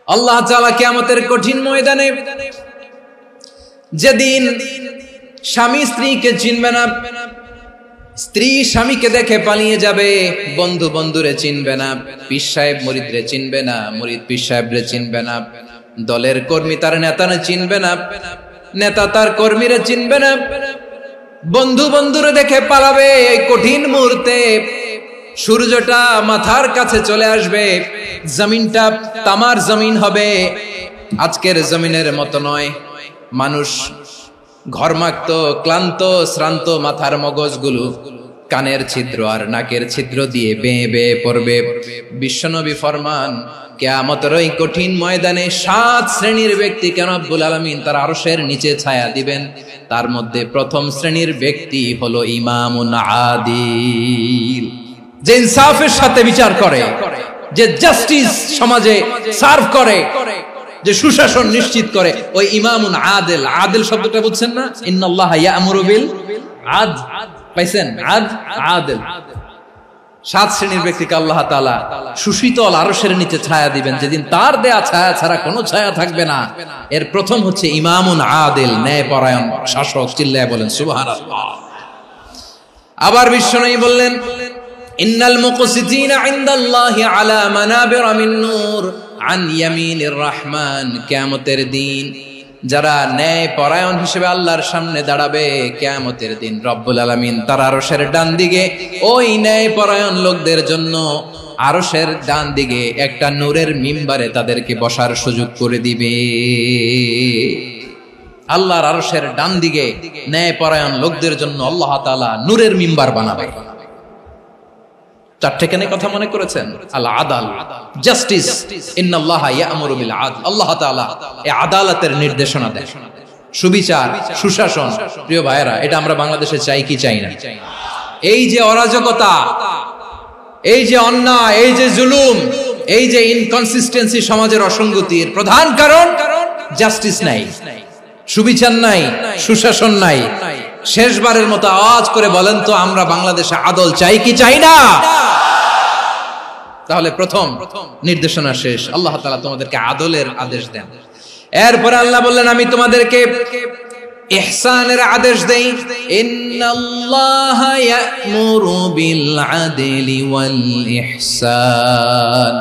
আল্লাহ তাআলা কিয়ামতের কঠিন ময়দানে যেদিন স্বামী স্ত্রীকে চিনবে না, স্ত্রী স্বামীকে দেখে পালিয়ে যাবে, বন্ধু বন্ধুরে চিনবে না, পীর সাহেব মুরিদরে চিনবে না, মুরিদ পীর সাহেবরে চিনবে না, দলের কর্মী তার নেতারে চিনবে না, নেতা তার কর্মীরে চিনবে না, বন্ধু বন্ধুরে দেখে পালাবে। এই কঠিন মুহূর্তে সূর্যটা মাথার কাছে চলে আসবে, জমিনটা তামার জমিন হবে, আজকের জমিনের মতো নয়। মানুষ ঘর্মাক্ত, ক্লান্ত, শ্রান্ত মাথার মগজগুলো কানের ছিদ্র আর নাকের ছিদ্র দিয়ে বেয়ে বেয়ে পড়বে। বিশ্বনবী ফরমান, কিয়ামতের ওই কঠিন ময়দানে 7 শ্রেণীর ব্যক্তিকে রব্বুল আলামিন তার আরশের নিচে ছায়া দিবেন। তার মধ্যে প্রথম শ্রেণীর ব্যক্তি হলো ইমামুন আদিল, যে ইনসাফের সাথে বিচার করে, যে জাস্টিস সমাজে সার্ভ করে, যে সুশাসন নিশ্চিত করে, ওই ইমামুন আদিল। আদিল শব্দটা বুঝছেন না? ইন্নাল্লাহা ইয়া'মুরু বিল আদল, পাইছেন? আদিল। 7 শ্রেণীর ব্যক্তিকে আল্লাহ তাআলা সুশীতল আরশের নিচে ছায়া দিবেন, যেদিন তার দেয়া ছায়া ছাড়া কোনো ছায়া থাকবে না। এর প্রথম হচ্ছে ইমামুন আদিল, ন্যায়পরায়ণ শাসক। চিল্লায় বলেন সুবহানাল্লাহ। আবার বিশ্বনবী বললেন, ইন্নাল মুকসিতিনা ইনদাল্লাহি আলা মানাবিরা মিন নূর আন ইয়ামিনির রহমান। কিয়ামতের দিন যারা ন্যায় পরায়ণ হিসেবে আল্লাহর সামনে দাঁড়াবে, কিয়ামতের দিন রব্বুল আলামিন তার আরশের ডান দিকে ওই ন্যায় পরায়ণ লোকদের জন্য আরশের ডান দিকে একটা নূরের মিম্বারে তাদেরকে বসার সুযোগ করে দিবে। আল্লাহর আরশের ডান দিকে ন্যায় পরায়ণ লোকদের জন্য আল্লাহ তাআলা নূরের মিম্বার বানাবে। 4টে কেন কথা মনে করেছেন? আল আদাল, জাস্টিস। ইন্নাল্লাহা ইয়া'মুরু বিল আদল। আল্লাহ তাআলা এই আদালতের নির্দেশনা দেন, সুবিচার, সুশাসন। প্রিয় ভাইয়েরা, এটা আমরা বাংলাদেশে চাই কি চাই না? এই যে অরাজকতা, এই যে অন্যায়, এই যে জুলুম, এই যে ইনকনসিস্টেন্সি সমাজের অসঙ্গতির প্রধান কারণ জাস্টিস নাই, সুবিচার নাই, সুশাসন নাই। শেষবারের মতো আওয়াজ করে বলেন তো, আমরা বাংলাদেশে আদল চাই কি চাই না? তাহলে প্রথম নির্দেশনা শেষ। আল্লাহ তাআলা তোমাদেরকে আদলের আদেশ দেন। এরপরে আল্লাহ বললেন, আমি তোমাদেরকে ইহসানের আদেশ দেই। ইন্নাল্লাহা ইয়া'মুরু বিল আদলি ওয়াল ইহসান।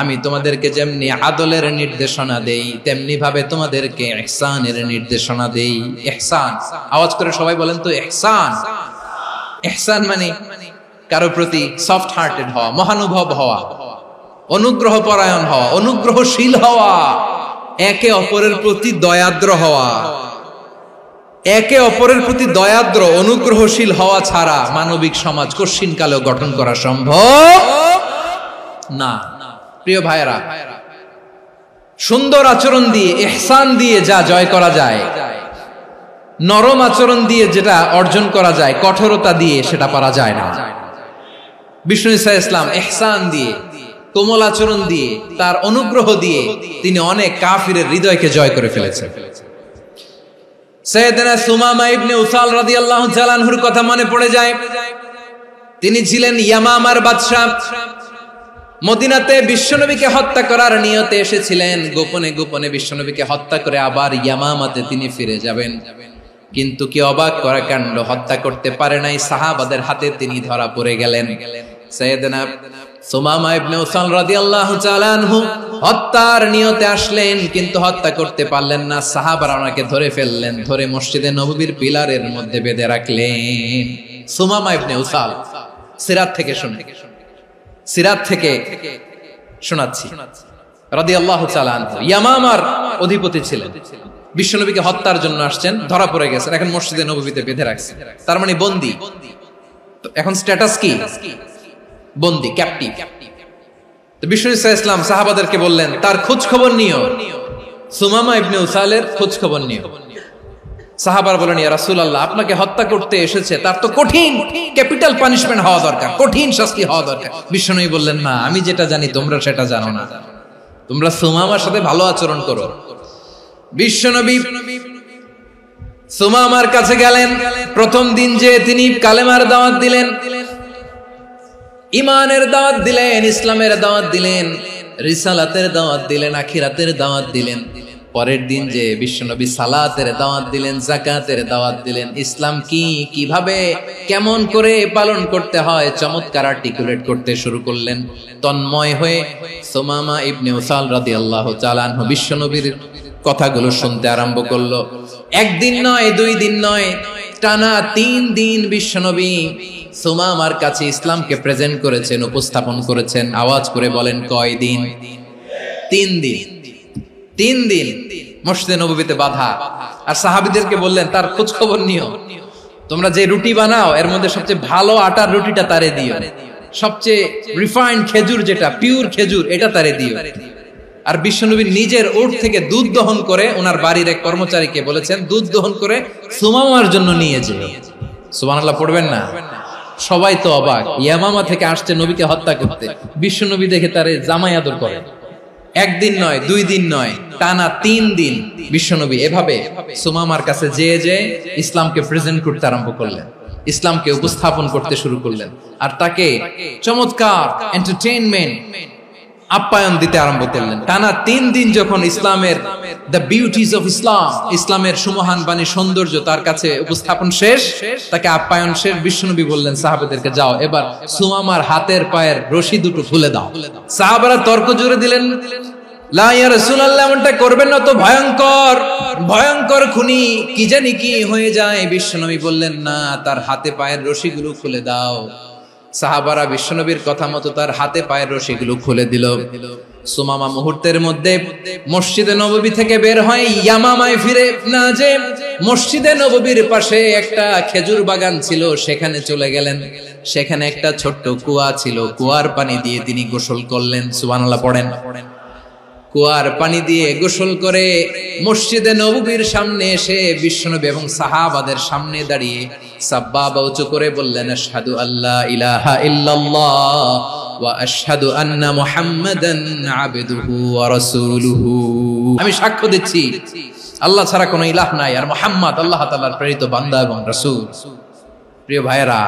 আমি তোমাদেরকে যেমনি আদলের নির্দেশনা দেই, তেমনি ভাবে তোমাদেরকে ইহসানের নির্দেশনা দেই। ইহসান, আওয়াজ করে সবাই বলেন তো ইহসান। ইহসান মানে কারো প্রতি সফট হার্টেড হওয়া, মহানুভব হওয়া, অনুগ্রহ পরায়ণ হওয়া, অনুগ্রহশীল হওয়া, একে অপরের প্রতি দয়াদ্র হওয়া। একে অপরের প্রতি দয়াদ্র, অনুগ্রহশীল হওয়া ছাড়া মানবিক সমাজ কশিনকালেও গঠন করা সম্ভব না। প্রিয় ভাইরা, সুন্দর আচরণ দিয়ে, ইহসান দিয়ে যা জয় করা যায়, নরম আচরণ দিয়ে যেটা অর্জন করা যায়, কঠোরতা দিয়ে সেটা পারা যায় না। বিষ্ণু ঈসা ইসলাম ইহসান দিয়ে, কোমল আচরণ দিয়ে, তার অনুগ্রহ দিয়ে তিনি অনেক কাফিরের হৃদয়কে জয় করে ফেলেছেন। সাইয়েদনা সুমামা ইবনে উসাল রাদিয়াল্লাহু তাআলা আনহুর কথা মনে পড়ে যায়। তিনি ছিলেন ইয়ামামার বাদশা। মদিনাতে বিশ্বনবীকে হত্যা করার নিয়তে এসেছিলেন। গোপনে গোপনে বিশ্বনবীকে হত্যা করে আবার ইয়ামামাতে তিনি ফিরে যাবেন। কিন্তু কি অবাক করা কাণ্ড, হত্যা করতে পারে নাই, সাহাবাদের হাতে তিনি ধরা পড়ে গেলেন। সাইয়েদনা সুমামা ইবনে উসাল রাদিয়াল্লাহু তাআলা আনহু হত্যার নিয়তে আসলেন, কিন্তু হত্যা করতে পারলেন না। সাহাবারা ওনাকে ধরে ফেললেন, ধরে মসজিদে নববীর পিলারের মধ্যে বেঁধে রাখলেন। সুমামা ইবনে উসাল, সিরাত থেকে শুনে, সিরাত থেকে শোনাচ্ছি, রাদিয়াল্লাহু তাআলা আনহু ইয়ামামার অধিপতি ছিলেন। বিশ্বনবীকে হত্যার জন্য আসছেন, ধরা পড়ে গেছেন, এখন মসজিদে নববীতে বেঁধে রাখছেন। তার মানে বন্দী। এখন স্ট্যাটাস কি? বন্দী, ক্যাপটিভ। তো বিষ্ণু ঈসা ইসলাম সাহাবাদেরকে বললেন, তার খোঁজ খবর নিও, সুমামা ইবনে উসালের খোঁজ খবর নিও। সাহাবারা বলেন, ইয়া রাসূলুল্লাহ, আপনাকে হত্যা করতে এসেছে, তার তো কঠিন ক্যাপিটাল পানিশমেন্ট হওয়া দরকার, কঠিন শাস্তি হওয়া দরকার। বিশ্বনবী বললেন, না, আমি যেটা জানি তোমরা সেটা জানো না, তোমরা সুমামার সাথে ভালো আচরণ করো। বিশ্বনবী সুমামার কাছে গেলেন। প্রথম দিন যে তিনি কালেমার দাওয়াত দিলেন, ইমানের দাওয়াত দিলেন, ইসলামের দাওয়াত দিলেন, রিসালাতের দাওয়াত দিলেন, আখিরাতের দাওয়াত দিলেন। পরের দিন যে বিশ্বনবী সালাতের দাওয়াত দিলেন, যাকাতের দাওয়াত দিলেন, ইসলাম কি, কিভাবে, কেমন করে পালন করতে হয় চমৎকার আর্টিকুলেট করতে শুরু করলেন। তন্ময় হয়ে সুমামা ইবনে উসাল রাদিয়াল্লাহু তাআলা আনহু বিশ্বনবীর কথাগুলো শুনতে আরম্ভ করলো। একদিন নয়, 2 দিন নয়, টানা 3 দিন বিশ্বনবী সুমামার কাছে ইসলামকে প্রেজেন্ট করেছেন, উপস্থাপন করেছেন। আওয়াজ করে বলেন, কয় দিন? 3 দিন। 3 দিন মসজিদে নববীতে বাধা। আর সাহাবীদেরকে বললেন, তার খোঁজ খবর নিও, তোমরা যে রুটি বানাও এর মধ্যে সবচেয়ে ভালো আটার রুটিটা তারে দিও, সবচেয়ে রিফাইন্ড খেজুর, যেটা পিওর খেজুর, এটা তারে দিও। আর বিশ্বনবী নিজের উট থেকে দুধ দহন করে ওনার বাড়ির এক কর্মচারীকে বলেছেন, দুধ দহন করে সুমামার জন্য নিয়ে যেও। সুবহানাল্লাহ পড়বেন না? সবাই তো অবাক, ইয়ামামা থেকে আসছে নবীকে হত্যা করতে, বিশ্বনবী দেখে তারে জামাই আদর করে। একদিন নয়, 2 দিন নয়, টানা 3 দিন বিশ্বনবী এভাবে সুমামার কাছে যেয়ে ইসলামকে প্রেজেন্ট করতে আরম্ভ করলেন, ইসলামকে উপস্থাপন করতে শুরু করলেন। আর তাকে চমৎকার এন্টারটেইনমেন্ট, আপ্যায়ন দিতে আরম্ভ করলেন। টানা 3 দিন যখন ইসলামের দ্য বিউটিজ অফ ইসলাম, ইসলামের সুমহান বাণী, সৌন্দর্য তার কাছে উপস্থাপন শেষ, তাকে আপ্যায়ন শেষ, বিশ্বনবী বললেন সাহাবাদেরকে, যাও এবার সুমামার হাতের পায়ের রশি দুটো খুলে দাও। সাহাবারা তর্ক জুড়ে দিলেন, লা ইয়া রাসূলুল্লাহ, এমনটা করবেন না, তো ভয়ঙ্কর ভয়ঙ্কর খুনি, কি জানি কি হয়ে যায়। বিশ্বনবী বললেন, না, তার হাতে পায়ের রশিগুলো খুলে দাও। সাহাবারা বিশ্বনবীর কথা মতো তার হাতে পায়ের রশিগুলো খুলে দিল। সুমামা মুহূর্তের মধ্যে মসজিদে নববী থেকে বের হয়, ইয়ামামায় ফিরে না যে মসজিদে নববীর পাশে একটা খেজুর বাগান ছিল, সেখানে চলে গেলেন। সেখানে একটা ছোট্ট কুয়া ছিল, কুয়ার পানি দিয়ে তিনি গোসল করলেন। সুবহানাল্লাহ পড়েন। কুয়ার পানি দিয়ে গোসল করে মসজিদে নববীর সামনে এসে বিশ্বনবী এবং সাহাবাদের সামনে দাঁড়িয়ে সাব্বাবা উঁচু করে বললেন, আশহাদু আল্লা ইলাহা ইল্লাল্লাহ ওয়া আশহাদু আন্না মুহাম্মাদান আবদুহু ওয়া রাসূলুহু। আমি সাক্ষ্য দিচ্ছি আল্লাহ ছাড়া কোনো ইলাহ নাই, আর মুহাম্মদ আল্লাহ তাআলার প্রেরিত বান্দা এবং রাসূল। প্রিয় ভাইয়েরা,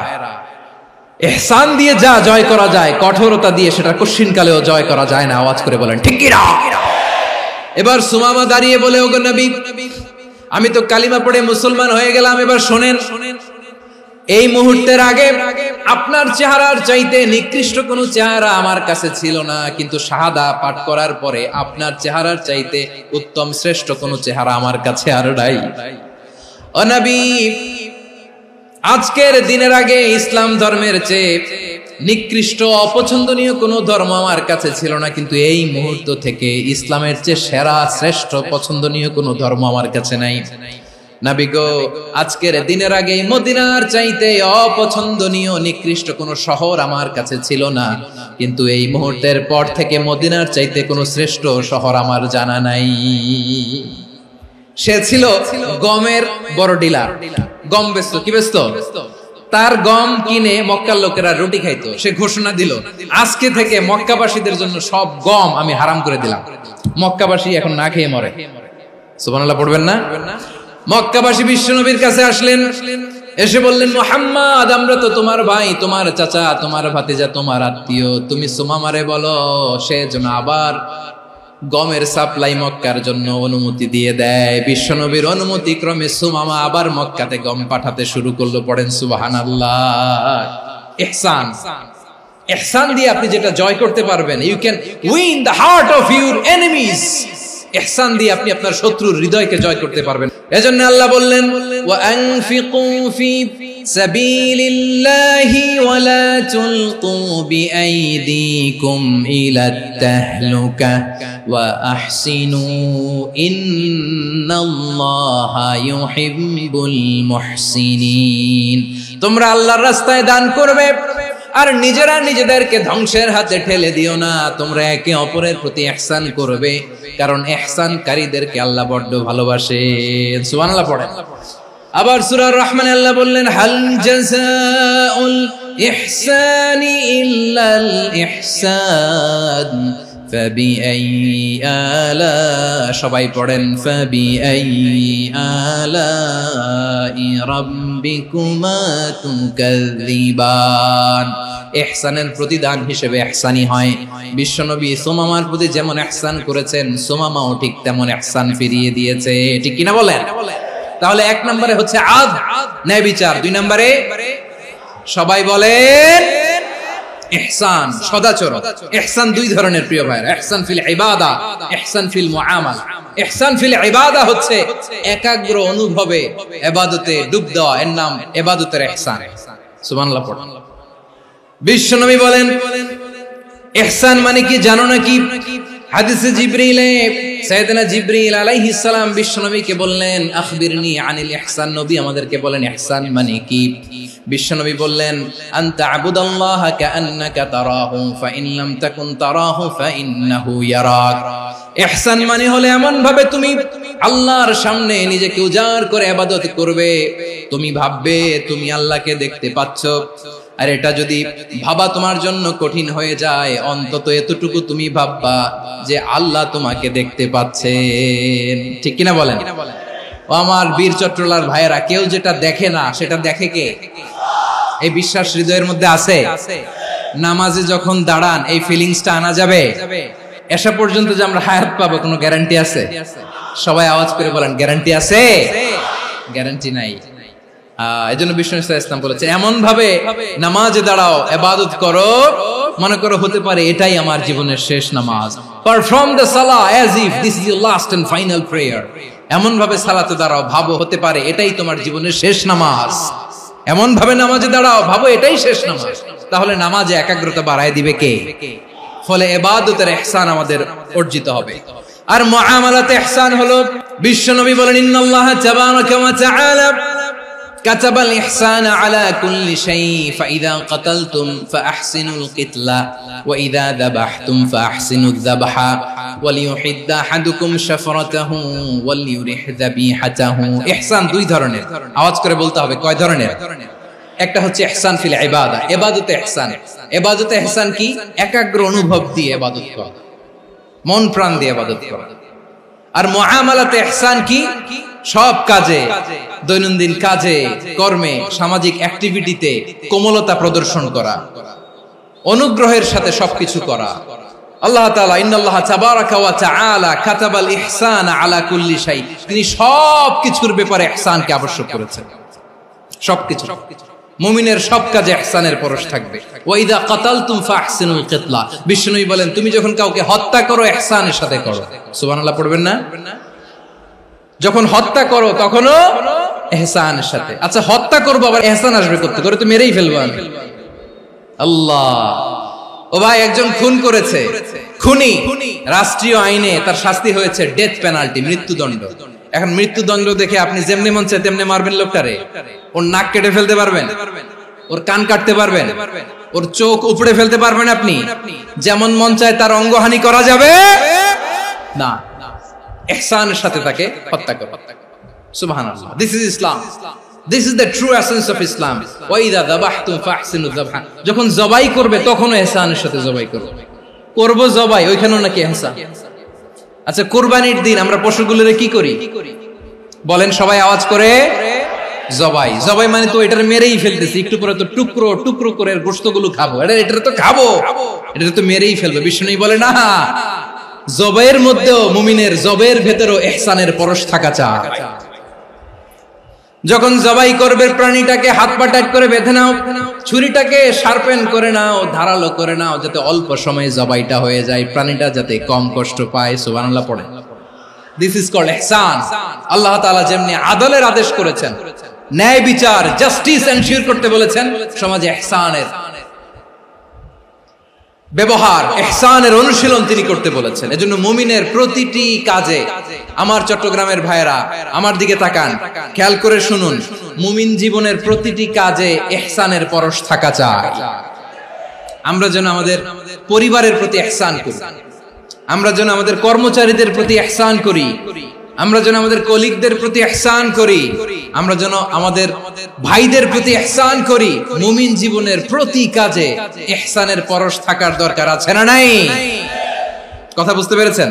ইহসান দিয়ে যা জয় করা যায়, কঠোরতা দিয়ে সেটা কঠিনকালেও জয় করা যায় না। আওয়াজ করে বলেন ঠিক কি না? এবার সুমামা দাঁড়িয়ে বলে, ওগো নবী, আমি তো কালিমা পড়ে মুসলমান হয়ে গেলাম, এবার শোনেন, এই মুহূর্তের আগে আপনার চেহারার চাইতে নিকৃষ্ট কোনো চেহারা আমার কাছে ছিল না, কিন্তু শাহাদা পাঠ করার পরে আপনার চেহারার চাইতে উত্তম শ্রেষ্ঠ কোনো চেহারা আমার কাছে আর নাই। ও নবী, আজকের দিনের আগে ইসলাম ধর্মের চেয়ে নিকৃষ্ট অপছন্দনীয় কোনো ধর্ম আমার কাছে ছিল না, কিন্তু এই মুহূর্ত থেকে ইসলামের চেয়ে সেরা শ্রেষ্ঠ পছন্দনীয় কোনো ধর্ম আমার কাছে নাই। নবী গো, আজকের দিনের আগে মদিনার চাইতে অপছন্দনীয় নিকৃষ্ট কোনো শহর আমার কাছে ছিল না, কিন্তু এই মুহূর্তের পর থেকে মদিনার চাইতে কোনো শ্রেষ্ঠ শহর আমার জানা নাই। সে ছিল গমের বড় ডিলার, গম বেচতো। কি বেচতো? তার গম কিনে মক্কার লোকেরা রুটি খাইতো। সে ঘোষণা দিল, আজকে থেকে মক্কাবাসীদের জন্য সব গম আমি হারাম করে দিলাম, মক্কাবাসী এখন না খেয়ে মরে। সুবহানাল্লাহ পড়বেন না? মক্কাবাসী বিশ্বনবীর কাছে আসলেন, এসে বললেন, মুহাম্মদ, আমরা তো তোমার ভাই, তোমার চাচা, তোমার ভাতিজা, তোমার আত্মীয়, তুমি সুমামারে বলো সে যেন আবার গমের সাপ্লাই মক্কার জন্য অনুমতি দিয়ে দেয়। বিশ্বনবীর অনুমতি ক্রমে সুমামা আবার মক্কাতে গম পাঠাতে শুরু করলো। পড়েন সুবহানাল্লাহ। ইহসান, ইহসান দিয়ে আপনি যেটা জয় করতে পারবেন, you can win the heart of your enemies. ইহসান দিয়ে আপনি আপনার শত্রুর হৃদয়কে জয় করতে পারবেন। এজন্য আল্লাহ বললেন, ওয়া আনফিকু ফি সাবিলিল্লাহি ওয়া লা তুলকু বিআইদিকুম ইলাত তাহলুকা ওয়া আহসিনু ইন্নাল্লাহা ইউহিব্বুল মুহসিনিন। তোমরা আল্লাহর রাস্তায় দান করবে আর নিজেরা নিজেদেরকে ধ্বংসের হাতে ঠেলে দিও না। তোমরা একে অপরের প্রতি ইহসান করবে, কারণ ইহসানকারীদেরকে আল্লাহ বড় ভালোবাসেন। সুবহানাল্লাহ পড়েন। আবার সূরা রহমানে আল্লাহ বললেন, হাল জাযাউল ইহসানি ইল্লাল ইহসান ফাবিআইয়ি আলা, সবাই পড়েন ফাবিআইয়ি আলাই রাব্বিকুমা তুকাযযিবান। ইহসানের প্রতিদান হিসেবে ইহসানি হয়। বিশ্বনবী সুমামার প্রতি যেমন ইহসান করেছেন, সুমামাও ঠিক তেমন ইহসান ফিরিয়ে দিয়েছে। ঠিক কিনা বলেন? তাহলে এক নম্বরে হচ্ছে আদ, ন্যায় বিচার। দুই নম্বরে সবাই বলেন ইহসান, সদাচরণ। ইহসান দুই ধরনের প্রিয় ভাইরা, ইহসান ফিল ইবাদা, ইহসান ফিল মুআমালা। ইহসান ফিল ইবাদা হচ্ছে একাগ্র অনুভবে ইবাদতে ডুব দেওয়া, এর নাম ইবাদতের ইহসান। সুবহানাল্লাহ পড়ুন। বিশ্বনবী বলেন ইহসান মানে কি জানো নাকি? হাদিসে জিবরিলে সাইয়েদনা জিবরিল আলাইহিস সালাম বিশ্বনবীকে বললেন আখবিরনি আনিল ইহসান। নবী আমাদেরকে বলেন ইহসান মানে কি? বিশ্বনবী বললেন আনতা আবুদাল্লাহা কাআন্নাকা তারাহু ফাইন লাম তাকুন তারাহু ফাইন্নাহু ইয়ারাক। ইহসান মানে হলো এমন ভাবে তুমি আল্লাহর সামনে নিজেকে উজাড় করে ইবাদত করবে, তুমি ভাববে তুমি আল্লাহকে দেখতে পাচ্ছ। আর এটা যদি ভাবা তোমার জন্য কঠিন হয়ে যায়, অন্তত এতটুকু তুমি ভাববা যে আল্লাহ তোমাকে দেখতে পাচ্ছেন। ঠিক কিনা বলেন? ও আমার বীর চট্টলার ভাইয়েরা, কেউ যেটা দেখে না সেটা দেখে কে? এই বিশ্বাস হৃদয়ের মধ্যে আছে? নামাজে যখন দাঁড়ান এই ফিলিংসটা আনা যাবে? এসা পর্যন্ত যে আমরা হায়াত পাবো কোনো গ্যারান্টি আছে? সবাই আওয়াজ করে বলেন গ্যারান্টি আছে? গ্যারান্টি নাই। এজন্য বিষ্ণু ইসলাম বলেছে এমন ভাবে নামাজে দাঁড়াও, ইবাদত করো, মনে করো হতে পারে এটাই আমার জীবনের শেষ নামাজ। পারফর্ম দ্য সালাহ as if this is your last and final prayer. এমন ভাবে সালাতে দাঁড়াও, ভাবো হতে পারে এটাই তোমার জীবনের শেষ নামাজ। এমন ভাবে নামাজে দাঁড়াও, ভাবো এটাই শেষ নামাজ। তাহলে নামাজে একাগ্রতা বাড়ায় দিবে কে? ফলে ইবাদতের ইহসান আমাদের অর্জিত হবে। আর মুআমালাতে ইহসান হলো, বিশ্বনবী বলেন ইন্নাল্লাহা তাবারাকা ওয়া তাআলা كتب الإحسان على كل شيء فإذا قتلتم فأحسنوا القتلة وإذا ذبحتم فأحسنوا الذبح وليحد أحدكم شفرته وليرح ذبيحته। ইহসান দুই ধরনের, আওয়াজ করে বলতে হবে কয় ধরনের? একটা হচ্ছে ইহসান ফিল ইবাদা, ইবাদতে ইহসান। ইবাদতে ইহসান কি? একাগ্র অনুভব দিয়ে ইবাদত করা, মন প্রাণ দিয়ে ইবাদত করা। আর মুআমালাতে ইহসান কি? সব কাজে, দৈনন্দিন কাজে, কর্মে, সামাজিক অ্যাক্টিভিটিতে কোমলতা প্রদর্শন করা, অনুগ্রহের সাথে সবকিছু করা। আল্লাহ তাআলা ইন্নাল্লাহা তাবারাকা ওয়া তাআলা কাতাবাল ইহসান আলা কুল্লি শাই, তিনি সবকিছুর ব্যাপারে ইহসানকে আবশ্যক করেছেন। সবকিছু, মুমিনের সব কাজে ইহসানের পরশ থাকবে। ওয়া ইযা কাতালতুম ফাহসিনুল কিতলা, বিষ্ণুই বলেন তুমি যখন কাউকে হত্যা করো ইহসানের সাথে করো। সুবহানাল্লাহ পড়বেন না? যখন হত্যা করো তখনও ইহসানের সাথে। আচ্ছা হত্যা করবো আবার ইহসান আসবে করতে করে, তো মেরেই ফেলবো আমি। আল্লাহ, ও ভাই একজন খুন করেছে, খুনি, রাষ্ট্রীয় আইনে তার শাস্তি হয়েছে ডেথ পেনাল্টি, মৃত্যুদণ্ড। এখন মৃত্যুদণ্ড দেখে আপনি যেমনি মন চায় তেমনি মারবেন লোকটারে? ওর নাক কেটে ফেলতে পারবেন? ওর কান কাটতে পারবেন? ওর চোখ উপড়ে ফেলতে পারবেন আপনি? যেমন মন চায় তার অঙ্গহানি করা যাবে না। ইহসানের সাথে তাকে হত্যা করো। সুবহানাল্লাহ, this is Islam, this is the true essence of Islam. ওয়া ইযা যাবাহতুম ফাহসিনু যাবহা, যখন জবাই করবে তখনও ইহসানের সাথে জবাই করো। করব জবাই, ওইখানেও নাকি ইহসান। আচ্ছা কুরবানির দিন আমরা পশুগুলোরে কি করি বলেন সবাই আওয়াজ করে? জবাই। জবাই মানে তো এটার মেরেই ফেলতেছি, একটু পরে তো টুকরো টুকরো করে গোশতগুলো খাবো, এটা তো খাবো, এটা তো মেরেই ফেলবো। বিষ্ণু বলে না, জবাইয়ের মধ্যেও মুমিনের জবের ভেতরেও ইহসানের পরশ থাকা চাই। যখন জবাই করবে প্রাণীটাকে হাত পা টাইট করে বেঁধে নাও, ছুরিটাকে শার্পেন করে নাও, ধারালো করে নাও, যাতে অল্প সময়ে জবাইটা হয়ে যায়, প্রাণীটা যাতে কম কষ্ট পায়। সুবহানাল্লাহ পড়ে। দিস ইজ কল্ড ইহসান। আল্লাহ তাআলা যেমনি আদলের আদেশ করেছেন, ন্যায় বিচার, জাস্টিস এনশিওর করতে বলেছেন, সমাজে ইহসানের ব্যবহার, ইহসানের অনুশীলন তিনি করতে বলেছেন। এজন্য মুমিনের প্রতিটি কাজে, আমার চট্টগ্রামের ভাইরা আমার দিকে তাকান, খেয়াল করে শুনুন, মুমিন জীবনের প্রতিটি কাজে ইহসানের পরশ থাকা চাই। আমরা যেন আমাদের পরিবারের প্রতি ইহসান করি, আমরা যেন আমাদের কর্মচারীদের প্রতি ইহসান করি, আমরা যেন আমাদের কলিগদের প্রতি ইহসান করি, আমরা যেন আমাদের ভাইদের প্রতি ইহসান করি। মুমিন জীবনের প্রতি কাজে ইহসানের পরশ থাকার দরকার আছে না নাই? কথা বুঝতে পেরেছেন?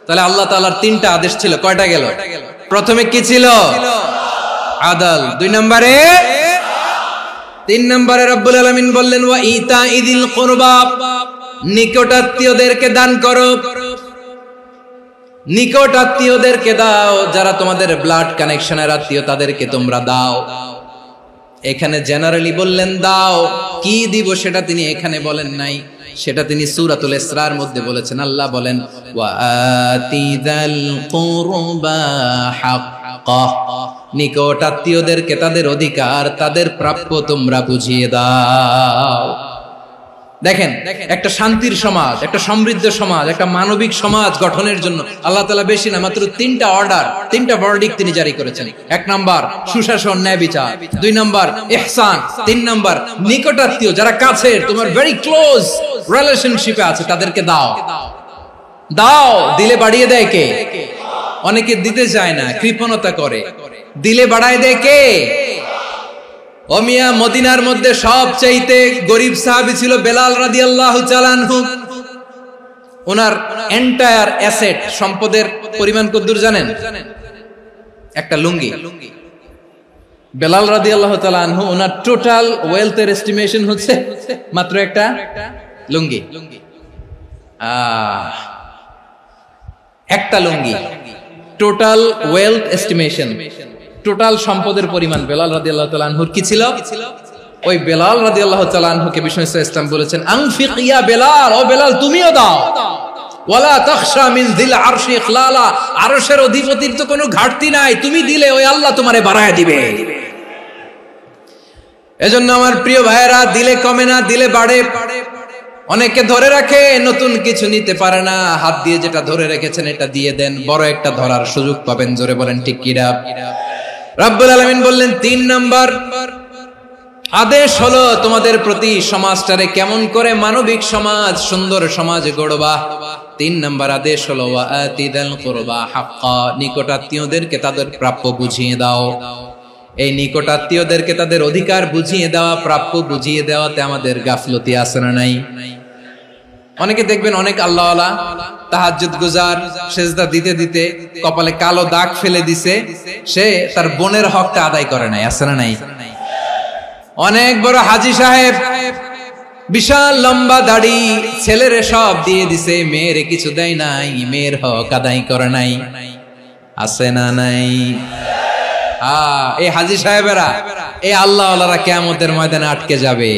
তাহলে আল্লাহ তাআলার তিনটা আদেশ ছিল, কয়টা গেল? প্রথমে কি ছিল? আদল। 2 নম্বরে, 3 নম্বরে রব্বুল আলামিন বললেন ওয়া ইতাইদিল কুরবা, নিকটাত্মীয়দেরকে দান করো, নিকটাত্মীয়দেরকে দাও, যারা তোমাদের ব্লাড কানেকশনের আত্মীয় তাদেরকে তোমরা দাও। এখানে জেনারেলি বললেন দাও, কি দিব সেটা তিনি এখানে বলেন নাই, সেটা তিনি সূরাতুল ইসরার মধ্যে বলেছেন। আল্লাহ বলেন ওয়া আতিযাল কুরবা হাক্কা, নিকটাত্মীয়দেরকে তাদের অধিকার, তাদের প্রাপ্য তোমরা বুঝিয়ে দাও। দেখেন, একটা শান্তির সমাজ, একটা সমৃদ্ধ সমাজ, একটা মানবিক সমাজ গঠনের জন্য আল্লাহ তাআলা বেশি না, মাত্র 3টা অর্ডার, 3টা ভার্ডিক্ট তিনি জারি করেছেন। 1 নাম্বার সুশাসন, ন্যায় বিচার। 2 নাম্বার ইহসান। 3 নাম্বার নিকটাত্মীয়, যারা কাছের, তোমার ভেরি ক্লোজ রিলেশনশিপে আছে, তাদেরকে দাও। দাও, দিলে বাড়িয়ে দেয় কে? অনেকে দিতে চায় না, কৃপণতা করে। দিলে বাড়ায় দেয় কে? ও মিয়া, মদিনার মধ্যে সবচাইতে গরিব সাহাবী ছিল বেলাল রাদিয়াল্লাহু তাআলা আনহু। ওনার এন্টায়ার অ্যাসেট, সম্পদের পরিমাণ কতদূর জানেন? একটা লুঙ্গি। বেলাল রাদিয়াল্লাহু তাআলা আনহু, ওনার টোটাল ওয়েলথের এস্টিমেশন হচ্ছে মাত্র একটা লুঙ্গি। একটা লুঙ্গি, টোটাল ওয়েলথ এস্টিমেশন, টোটাল সম্পদের পরিমাণ বেলাল রাদিয়াল্লাহু তাআলা আনহুর কি ছিল? ওই বেলাল রাদিয়াল্লাহু তাআলা আনহুকে বিষ্ণু ইসলাম বলেছেন আনফিক ইয়া বেলাল, ও বেলাল তুমিও দাও। ওয়ালা তাখশা মিন যিল আরশি ইখলালা, আরশের অধিপতির তো কোনো ঘাটতি নাই, তুমি দিলে ওই আল্লাহ তোমারে বাড়ায় দিবে। এজন্য আমার প্রিয় ভাইয়েরা, দিলে কমে না, দিলে বাড়ে। অনেকে ধরে রাখে, নতুন কিছু নিতে পারে না, হাত দিয়ে যেটা ধরে রেখেছেন এটা দিয়ে দেন, বড় একটা ধরার সুযোগ পাবেন। জোরে বলেন ঠিক কিনা? রব্বুল আলামিন বললেন 3 নাম্বার আদেশ হলো তোমাদের প্রতি সমাজটারে কেমন করে মানবিক সমাজ, সুন্দর সমাজ গড়বা। 3 নাম্বার আদেশ হলো ওয়া আতিদাল কুরবা হাক্কা, নিকটাত্মীয়দেরকে তাদের প্রাপ্য বুঝিয়ে দাও। এই নিকটাত্মীয়দেরকে তাদের অধিকার বুঝিয়ে দেওয়া, প্রাপ্য বুঝিয়ে দেওয়াতে আমাদের গাফলতি আছে না নাই? অনেকে দেখবেন অনেক আল্লাহওয়ালা, তাহাজ্জুদ গুজার, সেজদা দিতে দিতে কপালে কালো দাগ ফেলে দিছে, সে তার বোনের হকটা আদায় করে নাই, আছে না নাই? অনেক বড় হাজী সাহেব, বিশাল লম্বা দাড়ি, ছেলেরে সব দিয়ে দিছে, মেয়েরে কিছু দেয় নাই, মেয়ের হক আদায় করে নাই, আছে না নাই? এই হাজী সাহেবেরা, এই আল্লাহওয়ালারা কিয়ামতের ময়দানে আটকে যাবে।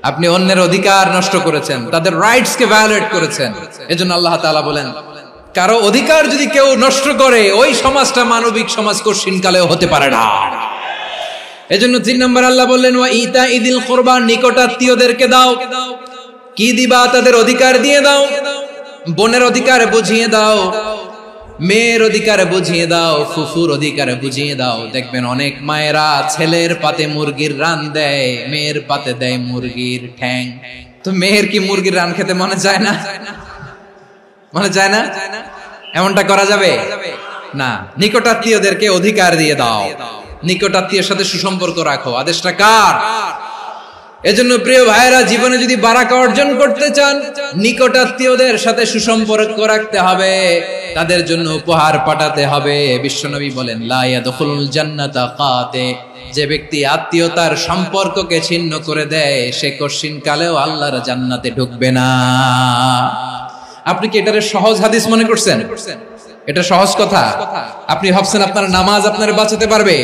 আপনি অন্যের অধিকার নষ্ট করেছেন, তাদের রাইটস কে ভায়োলেট করেছেন। এজন্য আল্লাহ তাআলা বলেন, কারো অধিকার যদি কেউ নষ্ট করে, ওই সমাজটা মানবিক সমাজ কঠিনকালেও হতে পারে না। এজন্য 3 নম্বর আল্লাহ বললেন ওয়া ইতাইদিল কুরবা, নিকটাত্মীয়দেরকে দাও। কি দিবা? তাদের অধিকার দিয়ে দাও। বোনের অধিকার বুঝিয়ে দাও, মেয়ের অধিকার বুঝিয়ে দাও, ফুফুর অধিকার বুঝিয়ে দাও। দেখবেন অনেক মায়েরা ছেলের পাতে মুরগির রান দেয়, মেয়ের পাতে দেয় মুরগির ঠ্যাং। তো মেয়ের কি মুরগির রান খেতে মনে চায় না? মনে চায় না? এমনটা করা যাবে না। নিকটাত্মীয়দেরকে অধিকার দিয়ে দাও, নিকটাত্মীয়ের সাথে সুসম্পর্ক রাখো। আদেশটা কার? এজন্য প্রিয় ভাইয়েরা, জীবনে যদি বারাকা অর্জন করতে চান, নিকটাত্মীয়দের সাথে সুসম্পর্ক রাখতে হবে, তাদের জন্য উপহার পাঠাতে হবে। বিশ্বনবী বলেন লা ইয়াদখুলুল জান্নাতা কাতে, যে ব্যক্তি আত্মীয়তার সম্পর্ককে ছিন্ন করে দেয়, সে কঠিন কালেও আল্লাহর জান্নাতে ঢুকবে না। আপনি কি এটারে সহজ হাদিস মনে করছেন? এটা সহজ কথা। আপনি ভাবছেন আপনার নামাজ আপনারে বাঁচাতে পারবে,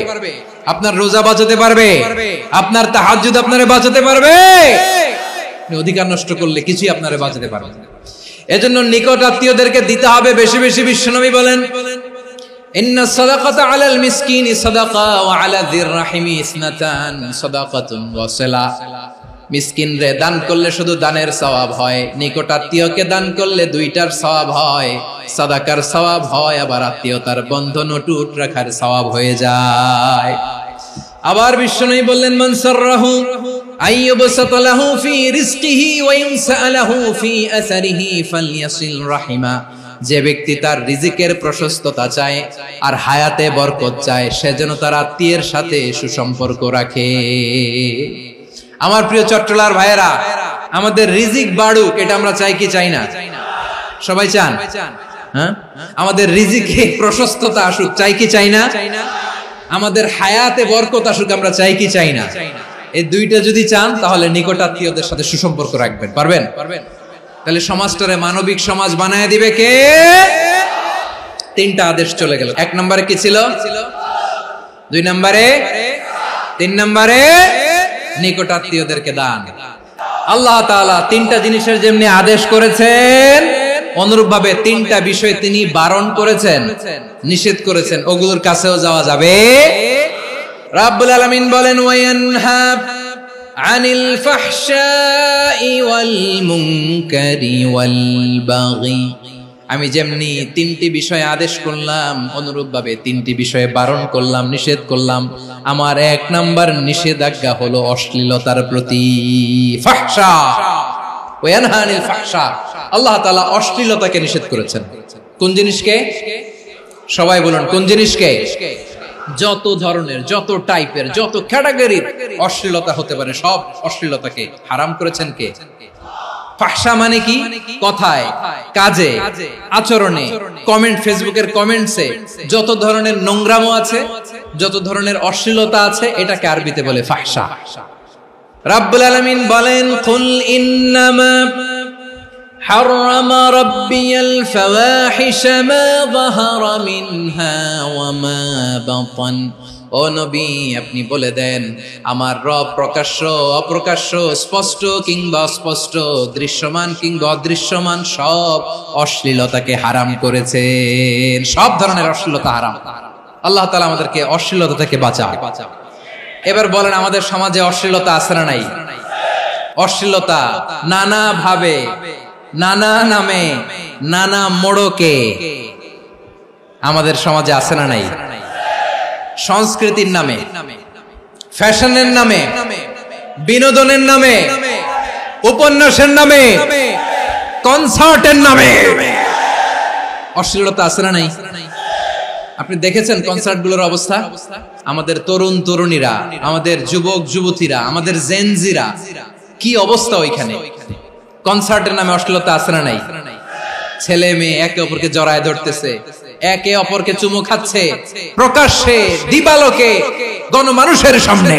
আপনার রোজা বাঁচাতে পারবে, আপনার তাহাজ্জুদ আপনারে বাঁচাতে পারবে? অধিকার নষ্ট করলে কিছুই আপনারে বাঁচাতে পারবে না। এজন্য নিকট আত্মীয়দেরকে দিতে হবে বেশি বেশি। বিশ্বনবী বলেন ইন্না সাদাকাতা আলাল মিসকিনি সাদাকা ওয়া আলা যির রাহিমি ইসনাতান সাদাকাতুন ওয়া সিলা। মিসকিন রে দান করলে শুধু দানের সওয়াব হয়, নিকট আত্মীয়কে দান করলে 2টার সওয়াব হয়, সাদাকার সওয়াব হয়, আবার আত্মীয়তার বন্ধন অটুট রাখার সওয়াব হয়ে যায়। আবার বিশ্বনবী বললেন মান সাররাহু আইয়ুবসাতা লাহু ফি রিজকিহি ওয়া ইনসালাহু ফি আসারিহি ফালইয়াসিল রাহিমা। যে ব্যক্তি তার রিজিকের প্রশস্ততা চায় আর হায়াতে বরকত চায়, সে যেন তার আত্মীয়ের সাথে সুসম্পর্ক রাখে। আমার প্রিয় চট্টলার ভাইয়েরা, আমাদের রিজিক বাড়ুক, এটা আমরা চাই কি চাই না? সবাই চান? হ্যাঁ, আমাদের রিজিকে প্রশস্ততা আসুক, চাই কি চাই না? আমাদের হায়াতে বরকত আসুক, আমরা চাই কি চাই না? এই দুইটা যদি চান তাহলে নিকটাত্মীয়দের সাথে সুসম্পর্ক রাখবেন। পারবেন? তাহলে সমাজটারে মানবিক সমাজ বানায় দিবে কে? তিনটা আদেশ চলে গেল। 1 নম্বরে কি ছিল? 2 নম্বরে, 3 নম্বরে নিকটাত্মীয়দেরকে দান। আল্লাহ তাআলা তিনটা জিনিসের যেমনি আদেশ করেছেন, অনুরূপ ভাবে তিনটা বিষয় তিনি বারণ করেছেন, নিষেধ করেছেন, ওগুলোর কাছেও যাওয়া যাবে। রাব্বুল আলামিন বলেন, ওয়ায়ানহা আনিল ফাহশাই ওয়াল মুনকারি ওয়াল বাগি। আমি যেমনি তিনটি বিষয়ে আদেশ করলাম, অনুরূপ ভাবে তিনটি বিষয়ে বারণ করলাম, নিষেধ করলাম। আমার 1 নাম্বার নিষেধাজ্ঞা হলো অশ্লীলতার প্রতি। ফাহশা, ওয়ায়ানহা আনিল ফাহশা, আল্লাহ তাআলা অশ্লীলতাকে নিষেধ করেছেন। কোন জিনিসকে? সবাই বলুন, কোন জিনিসকে? যত ধরনের, যত টাইপের, যত ক্যাটাগরির অশ্লীলতা হতে পারে, সব অশ্লীলতাকে হারাম করেছেন কে? ফাহশা মানে কি? কথায়, কাজে, আচরণে, কমেন্ট, ফেসবুকের কমেন্টসে যত ধরনের নোংরামো আছে, যত ধরনের অশ্লীলতা আছে, এটাকে আরবিতে বলে ফাহশা। রাব্বুল আলামিন বলেন, কুল ইন্নামা حرم ربي الفواحش ما ظهر منها وما بطن। ও নবী, আপনি বলে দেন, আমার রব প্রকাশ্য, অপ্রকাশ্য, স্পষ্ট কিংবা অস্পষ্ট, দৃশ্যমান কিংবা অদৃশ্যমান সব অশ্লীলতাকে হারাম করেছেন। সব ধরনের অশ্লীলতা হারাম। আল্লাহ তাআলা আমাদেরকে অশ্লীলতা থেকে বাঁচান। এবার বলেন, আমাদের সমাজে অশ্লীলতা আছে না নাই? অশ্লীলতা নানা ভাবে, নানা নামে, নানা মোড়কে আমাদের সমাজে আছে না নাই? সংস্কৃতির নামে, ফ্যাশনের নামে, বিনোদনের নামে, উপন্যাসের নামে, কনসার্টের নামে অশ্লীলতা আছে না নাই? আপনি দেখেছেন কনসার্টগুলোর অবস্থা? আমাদের তরুণ তরুণীরা, আমাদের যুবক যুবতীরা, আমাদের জেনজিরা, কি অবস্থা ওইখানে? কনসার্টের নামে অশ্লীলতা আছে না নাই? ছেলে মেয়ে একে অপরকে জড়ায় ধরতেছে, একে অপরকে চুমু খাচ্ছে, প্রকাশ্যে, দিবালোকে, গণমানুষের সামনে।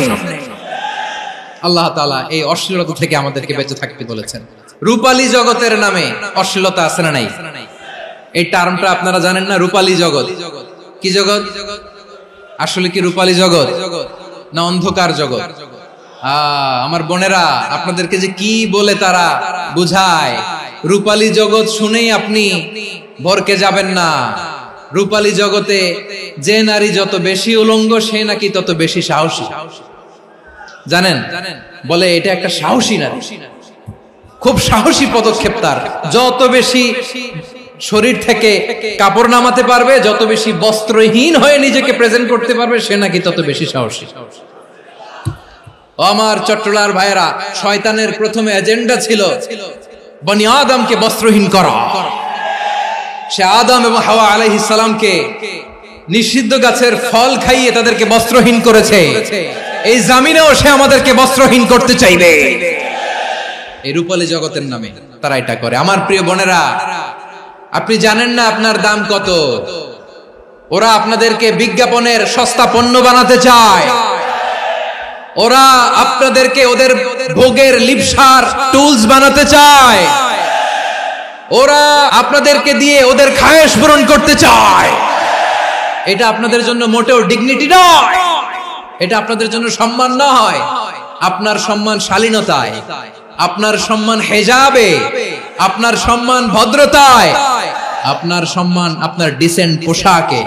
আল্লাহ তাআলা এই অশ্লীলতা থেকে আমাদেরকে বেঁচে থাকতে বলেছেন। রূপালী জগতের নামে অশ্লীলতা আছে না নাই? এই টার্মটা আপনারা জানেন না? রূপালী জগৎ কি জগৎ? আসলে কি রূপালী জগৎ না অন্ধকার জগৎ? আমার বোনেরা, আপনাদেরকে যে কি বলে তারা বুঝায়, রূপালী জগৎ শুনেই আপনি ভরকে যাবেন না। রূপালী জগতে যে নারী যত বেশি উলঙ্গ, সে নাকি তত বেশি সাহসী। জানেন? বলে এটা একটা সাহসী নারী, খুব সাহসী পদক্ষেপ তার। যত বেশি শরীর থেকে কাপড় নামাতে পারবে, যত বেশি বস্ত্রহীন হয়ে নিজেকে প্রেজেন্ট করতে পারবে, সে নাকি তত বেশি সাহসী। আমার চট্টলার ভাইয়েরা, শয়তানের প্রথমে এজেন্ডা ছিল বনি আদমকে বস্ত্রহীন করা। সে আদম এবং হাওয়া আলাইহিস সালামকে নিষিদ্ধ গাছের ফল খাইয়ে তাদেরকে বস্ত্রহীন করেছে। এই জামিনেও সে আমাদেরকে বস্ত্রহীন করতে চাইবে। এই রূপালী জগতের নামে তারা এটা করে। আমার প্রিয় বোনেরা, আপনি জানেন না আপনার দাম কত? ওরা আপনাদেরকে বিজ্ঞাপনের সস্তা পণ্য বানাতে চায়। ওরা আপনাদেরকে ওদের ভোগের লিপসার টুলস বানাতে চায়। ওরা আপনাদেরকে দিয়ে ওদের খায়েশ পূরণ করতে চায়। এটা আপনাদের জন্য মোটেও ডিগনিটি নয়, এটা আপনাদের জন্য সম্মান নয়। আপনার সম্মান শালীনতায়, আপনার সম্মান হেজাবে, আপনার সম্মান ভদ্রতায়, আপনার সম্মান আপনার ডিসেন্ট পোশাকে।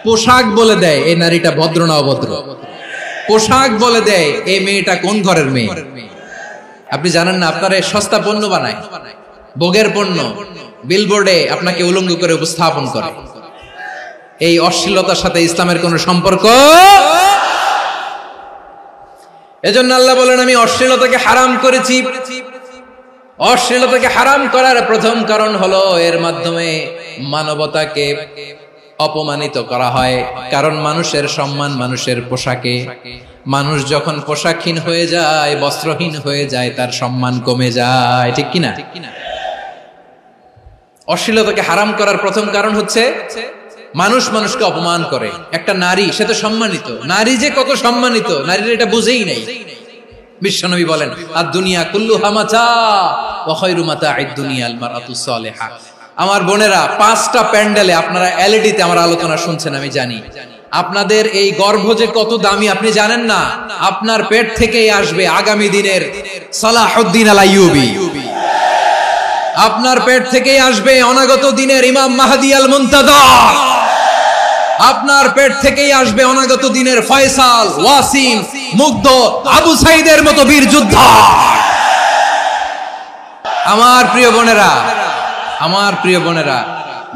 পোশাক বলে দেয় এই নারীটা ভদ্র না অভদ্র। পোশাক বলে দেয় এই মেয়েটা কোন ঘরের মেয়ে। আপনি জানেন না, আপনারা সস্তা পণ্য বানায়, ভোগের পণ্য, বিলবোর্ডে আপনাকে উলঙ্গ করে উপস্থাপন করে। এই অশ্লীলতার সাথে ইসলামের কোনো সম্পর্ক। এজন্য আল্লাহ বলেন, আমি অশ্লীলতাকে হারাম করেছি। অশ্লীলতাকে হারাম করার প্রথম কারণ হলো এর মাধ্যমে মানবতাকে অপমানিত করা হয়। কারণ মানুষের সম্মান মানুষের পোশাকে। মানুষ যখন পোশাকহীন হয়ে যায়, বস্ত্রহীন হয়ে যায়, তার সম্মান কমে যায়। ঠিক কিনা? অশ্লীলতাকে হারাম করার প্রথম কারণ হচ্ছে মানুষ মানুষকে অপমান করে। একটা নারী, সে তো সম্মানিত, নারী যে কত সম্মানিত নারীরা এটা বুঝেই নাই। বিশ্বনবী বলেন আদ-দুনিয়া কুল্লুহা মাতা ওয়া খায়রু মাতা'আদ দুনিয়া আল মারআতুস সালিহা। আমার বোনেরা, 5টা প্যান্ডেলে আপনারা এলইডিতে আমার আলোচনা শুনছেন, আমি জানি। আপনাদের এই গর্ভ যে কত দামি আপনি জানেন না। আপনার পেট থেকেই আসবে আগামী দিনের সালাহুদ্দিন আল আইয়ুবী, আপনার পেট থেকেই আসবে অনাগত দিনের ইমাম মাহদী আল মুনতাযর, আপনার পেট থেকেই আসবে অনাগত দিনের ফয়সাল, ওয়াসিম, মুগ্ধ, আবু সাইদের মতো বীর যোদ্ধা। আমার প্রিয় বোনেরা, আমার প্রিয় বোনেরা,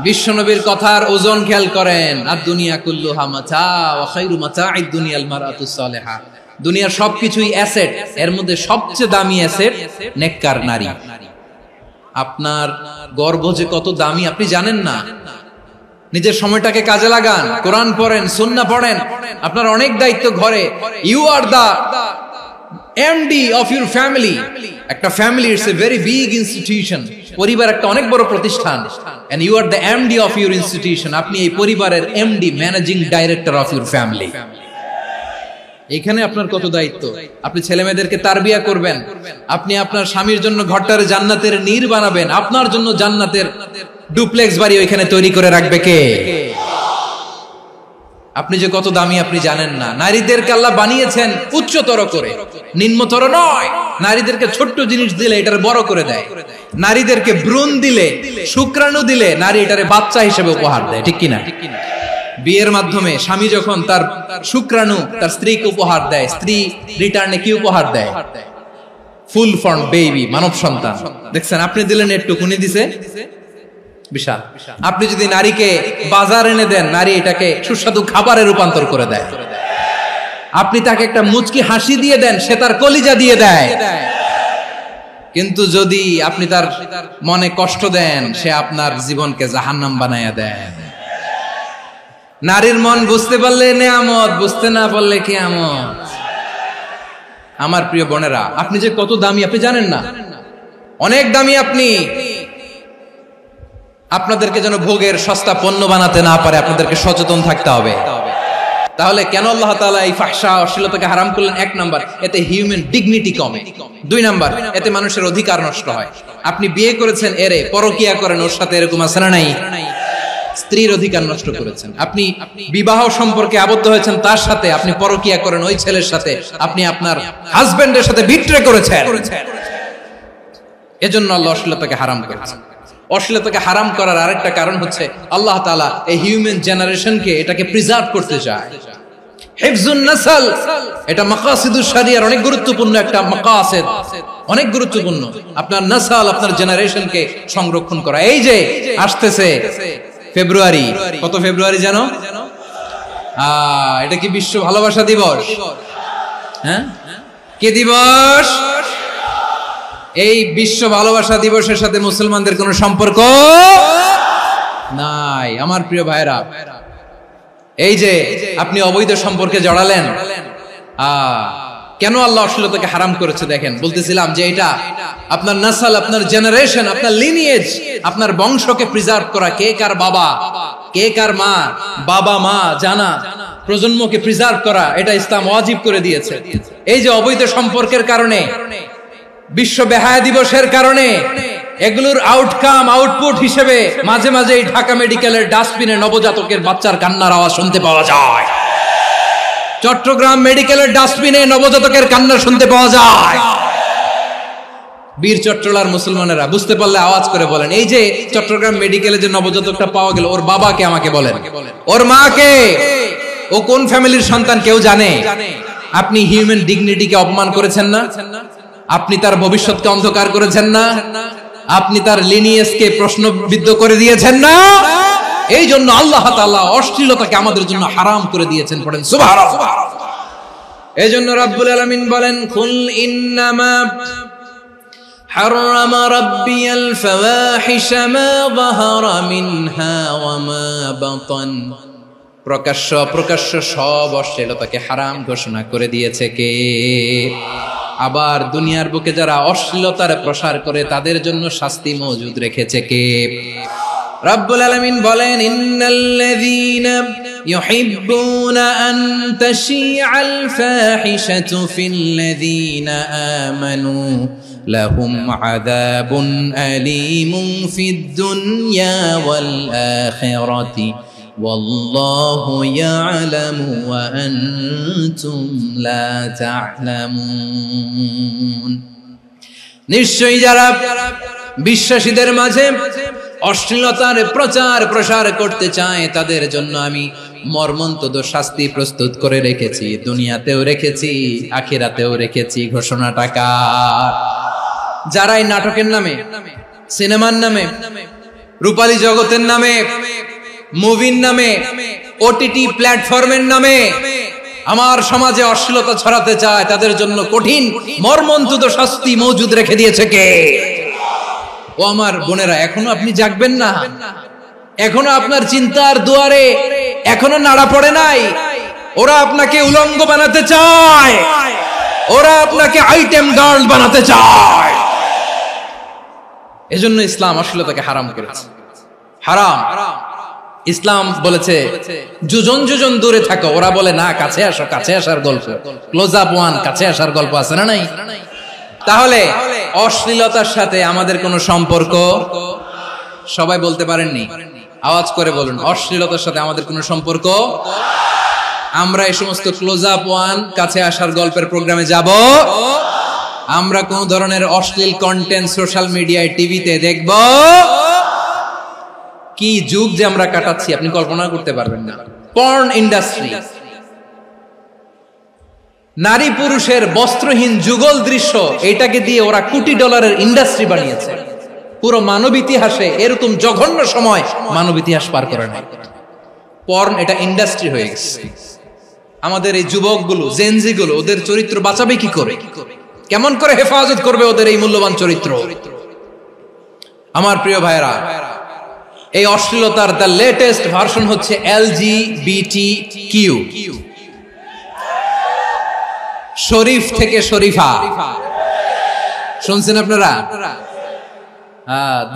বিশ্বনবীর কথার ওজন খেয়াল করেন। আদ-দুনিয়া কুল্লুহা মাতা ওয়া খায়রু মাতা'আদ দুনিয়া আল মারআতুস সালিহা। দুনিয়ার সবকিছুই অ্যাসেট, এর মধ্যে সবচেয়ে দামি অ্যাসেট নেককার নারী। আপনার গর্ভ যে কত দামি আপনি জানেন না। নিজের সময়টাকে কাজে লাগান, কোরআন পড়েন, সুন্নাহ পড়েন। আপনার অনেক দায়িত্ব ঘরে। You are the MD of your family. একটা family it's a very big institution. পরিবার একটা অনেক বড় প্রতিষ্ঠান, and you are the MD of your institution. আপনি এই পরিবারের MD, managing director of your family. এখানে আপনার কত দায়িত্ব। আপনি ছেলে মেয়েদেরকে তারবিয়া করবেন, আপনি আপনার স্বামীর জন্য ঘরটার জান্নাতের নীর বানাবেন, আপনার জন্য জান্নাতের ডুপ্লেক্স বাড়ি ওইখানে তৈরি করে রাখবে কে? আপনি যে কত দামি আপনি জানেন না। নারীদেরকে আল্লাহ বানিয়েছেন উচ্চতর করে, নিম্নতর নয়। নারীদেরকে ছোট্ট জিনিস দিলে এটার বড় করে দেয়। নারীদেরকে ভ্রূণ দিলে, শুক্রাণু দিলে নারী এটারে বাচ্চা হিসেবে উপহার দেয়, ঠিক কিনা? বিয়ের মাধ্যমে স্বামী যখন তার শুক্রাণু তার স্ত্রীকে উপহার দেয়, স্ত্রী রিটার্নে কি উপহার দেয়? ফুল ফর্ম বেবি, মানব সন্তান। দেখছেন, আপনি দিলেন একটুকুনি, দিছে বিশাল। আপনি যদি নারীকে বাজার এনে দেন, নারী এটাকে সুস্বাদু খাবারে রূপান্তর করে দেয়। আপনি তাকে একটা মুচকি হাসি দিয়ে দেন, সে তার কলিজা দিয়ে দেয়। কিন্তু যদি আপনি তার মনে কষ্ট দেন, সে আপনার জীবনকে জাহান্নাম বানায়া দেয়। নারীর মন বুঝতে পারলে নেয়ামত, বুঝতে না পারলে কিয়ামত। আমার প্রিয় বোনেরা, আপনি যে কত দামি আপনি জানেন না। অনেক দামি আপনি। আপনাদেরকে যেন ভোগের সস্তা পণ্য বানাতে না পারে, আপনাদেরকে সচেতন থাকতে হবে। তাহলে কেন আল্লাহ তাআলা এই ফাহশা, অশ্লীলতাকে হারাম করলেন? 1 নাম্বার, এতে হিউম্যান ডিগনিটি কমে। 2 নাম্বার, এতে মানুষের অধিকার নষ্ট হয়। আপনি বিয়ে করেছেন, এরে পরকিয়া করেন, ওর সাথে এরকম আছে না নাই? স্ত্রীর অধিকার নষ্ট করেছেন। আপনি বিবাহ সম্পর্কে আবদ্ধ হয়েছেন তার সাথে, আপনি পরকিয়া করেন ওই ছেলের সাথে, আপনি আপনার হাজবেন্ডের সাথে বিট্রে করেছেন। এজন্য আল্লাহ অশ্লীলতাকে হারাম করেছেন। অশ্লীলতাকে হারাম করার আরেকটা কারণ হচ্ছে আল্লাহ তাআলা এই হিউম্যান জেনারেশনকে এটাকে প্রিজার্ভ করতে চায়। হিফজুন নাসল, এটা মাকাসিদুশ শরিয়ার অনেক গুরুত্বপূর্ণ একটা মাকাসিদ, অনেক গুরুত্বপূর্ণ। আপনার নাসল, আপনার জেনারেশনকে সংরক্ষণ করা। এই যে আসতেছে ফেব্রুয়ারি, কত ফেব্রুয়ারি জানো? এটা কি বিশ্ব ভালোবাসা দিবস? হ্যাঁ, কি দিবস? এই বিশ্ব ভালোবাসা দিবসের সাথে মুসলমানদের কোনো সম্পর্ক নাই। আমার প্রিয় ভাইরা, এই যে আপনি অবৈধ সম্পর্কে জড়ালেন, কেন আল্লাহ অশ্লীলতাকে হারাম করেছে দেখেন। বলতেছিলাম যে এটা আপনার নাসল, আপনার জেনারেশন, আপনার লিনিয়েজ, আপনার বংশকে প্রিজার্ভ করা। কে কার বাবা, কে কার মা, বাবা মা জানা, প্রজন্মকে প্রিজার্ভ করা, এটা ইসলাম ওয়াজিব করে দিয়েছে। এই যে অবৈধ সম্পর্কের কারণে, বিশ্ব বেহায়া দিবসের কারণে, এগুলোর আউটকাম, আউটপুট হিসেবে মাঝে মাঝে এই ঢাকা মেডিকেলের ডাস্টবিনে নবজাতকের বাচ্চার কান্নার আওয়াজ শুনতে পাওয়া যায়। চট্টগ্রাম মেডিকেলের ডাস্টবিনে নবজাতকের কান্না শুনতে পাওয়া যায়। বীর চট্টলার মুসলমানেরা বুঝতে পারলে আওয়াজ করে বলেন, এই যে চট্টগ্রাম মেডিকেলে যে নবজাতকটা পাওয়া গেল, ওর বাবাকে আমাকে বলেন, ওর মাকে, ও কোন ফ্যামিলির সন্তান কেউ জানে? আপনি হিউম্যান ডিগনিটিকে অপমান করেছেন না? আপনি তার ভবিষ্যৎকে অন্ধকার করেছেন না? আপনি তার লিনিয়েজকে প্রশ্নবিদ্ধ করে দিয়েছেন না? এই জন্য আল্লাহ তাআলা অশ্লীলতাকে আমাদের জন্য হারাম করে দিয়েছেন। পড়েন সুবহানাল্লাহ। এই জন্য রাব্বুল আলামিন বলেন, কুল ইন্নামা হারামা রাব্বিয়াল ফাওয়াহিশা মা যাহারা মিনহা ওয়া মা বাতান। প্রকাশ্য অপ্রকাশ্য সব অশ্লীলতাকে হারাম ঘোষণা করে দিয়েছে কে? আবার দুনিয়ার বুকে যারা অশ্লীলতার প্রসার করে তাদের জন্য শাস্তি মজুদ রেখেছে কে? রব্বুল আলামিন বলেন, ইন্নাল্লাযীনা ইউহিব্বুনা আন তাশিআল ফাহিশাতু ফিল্লাযীনা আমানু লাহুম আযাবুন আলীমুন ফিদ দুনিয়া ওয়াল আখিরাতি ওয়াল্লাহু ইয়ালামু ওয়া আনতুম লা তা'লামুন। নিশ্চয়ই যারা বিশ্বাসীদের মাঝে অশ্লীলতার প্রচার প্রসার করতে চায় তাদের জন্য আমি মর্মন্তুদ শাস্তি প্রস্তুত করে রেখেছি, দুনিয়াতেও রেখেছি, আখিরাতেও রেখেছি। ঘোষণাটা কার? যারা এই নাটকের নামে, সিনেমার নামে, রূপালী জগতের নামে, মুভির নামে, ওটিটি প্ল্যাটফর্মের নামে আমার সমাজে অশ্লীলতা ছড়াতে চায় তাদের জন্য কঠিন মর্মন্তুদ শাস্তি মজুদ রেখে দিয়েছে কে? ও আমার বোনেরা, এখনো আপনি জাগবেন না? এখনো আপনার চিন্তার দুয়ারে এখনো নাড়া পড়ে নাই? ওরা আপনাকে উলঙ্গ বানাতে চায়, ওরা আপনাকে আইটেম গার্ল বানাতে চায়। এজন্য ইসলাম অশ্লীলতাকে হারাম করেছে। হারাম। ইসলাম বলেছে যোজন যোজন দূরে থাকো, ওরা বলে না কাছে আসো, কাছে আসার গল্প, ক্লোজ আপ ওয়ান, কাছে আসার গল্প আছে না নাই? তাহলে অশ্লীলতার সাথে আমাদের কোনো সম্পর্ক? সবাই বলতে পারেননি, আওয়াজ করে বলুন, অশ্লীলতার সাথে আমাদের কোনো সম্পর্ক? আমরা এই সমস্ত ক্লোজ আপ ওয়ান, কাছে আসার গল্পের প্রোগ্রামে যাব? আমরা কোন ধরনের অশ্লীল কন্টেন্ট সোশ্যাল মিডিয়ায়, টিভিতে দেখব? কি যুগ যে আমরা কাটাচ্ছি আপনি কল্পনা করতে পারবেন না। পর্ন ইন্ডাস্ট্রি, নারী পুরুষের বস্ত্রহীন যুগল দৃশ্য, এটাকে দিয়ে ওরা কোটি ডলারের ইন্ডাস্ট্রি বানিয়েছে। পুরো মানব ইতিহাসে এরকম জঘন্য সময় মানব ইতিহাস পার করে নাই। পর্ন এটা ইন্ডাস্ট্রি হয়ে গেছে। আমাদের এই যুবকগুলো, জেনজি গুলো, ওদের চরিত্র বাঁচাবে কি করে? কেমন করে হেফাজত করবে ওদের এই মূল্যবান চরিত্র? আমার প্রিয় ভাইরা, এই অশ্লীলতার দ্য লেটেস্ট ভার্সন হচ্ছে LGBTQ, শরীফ থেকে শরীফা। শুনছেন আপনারা?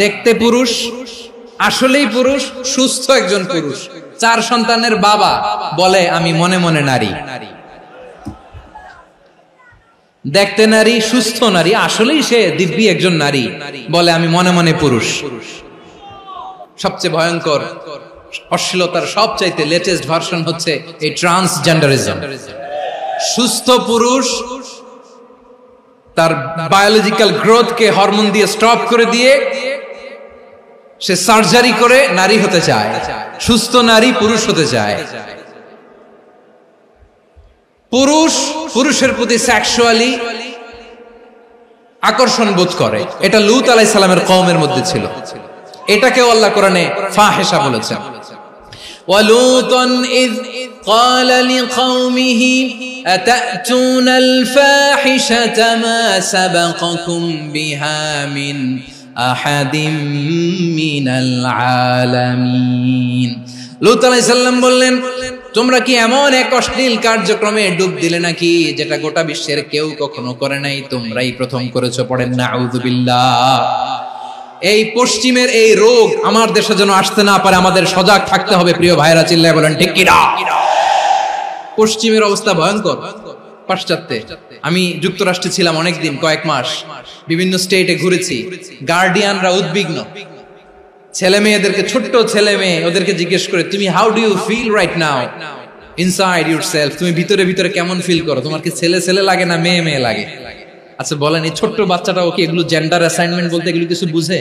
দেখতে পুরুষ, আসলেই পুরুষ, সুস্থ একজন পুরুষ, 4 সন্তানের বাবা, বলে আমি মনে মনে নারী। দেখতে নারী, সুস্থ নারী, আসলেই সে দিব্যি একজন নারী, বলে আমি মনে মনে পুরুষ। সবচেয়ে ভয়ঙ্কর অশ্লীলতার সবচাইতে লেটেস্ট ভার্সন হচ্ছে এই ট্রান্সজেন্ডারিজম। সুস্থ পুরুষ তার বায়োলজিক্যাল গ্রোথকে হরমোন দিয়ে স্টপ করে দিয়ে সে সার্জারি করে নারী হতে চায়। সুস্থ নারী পুরুষ হতে চায়। পুরুষ পুরুষের প্রতি সেক্সুয়ালি আকর্ষণ বোধ করে। এটা লূত আলাইহিস সালামের কওমের মধ্যে ছিল। এটাকেও আল্লাহ কোরআনে ফাহিশা বলেছেন। ওয়ালুতান ইয قال لقومه أتأتون الفاحشة ما سبقكم بها من أحد من العالمين। লূত আলাইহিস সালাম বললেন, তোমরা কি এমন এক অশ্লীল কার্যক্রমে ডুব দিলে নাকি যেটা গোটা বিশ্বের কেউ কখনো করে নাই, তোমরাই প্রথম করেছো? পড়েন নাউযুবিল্লাহ। এই পশ্চিমের এই রোগ আমার দেশে যেন আসতে না পারে, আমাদের সজাগ থাকতে হবে। প্রিয় ভাইরা চিল্লায় বলেন ঠিক কিনা? পশ্চিমের অবস্থা ভয়ঙ্কর। পাশ্চাত্যে, আমি যুক্তরাষ্ট্রে ছিলাম অনেকদিন, কয়েক মাস, বিভিন্ন স্টেটে ঘুরেছি। গার্ডিয়ানরা উদ্বিগ্ন, ছেলে মেয়েদেরকে, ছোট্ট ছেলে মেয়ে, ওদেরকে জিজ্ঞেস করে, তুমি how do you feel right now inside yourself? তুমি ভিতরে ভিতরে কেমন ফিল করো? তোমার কি ছেলে ছেলে লাগে না মেয়ে মেয়ে লাগে? আচ্ছা বলেন, এই ছোট্ট বাচ্চাটা ওকে এগুলো জেন্ডার অ্যাসাইনমেন্ট বলতে এগুলো কিছু বুঝে?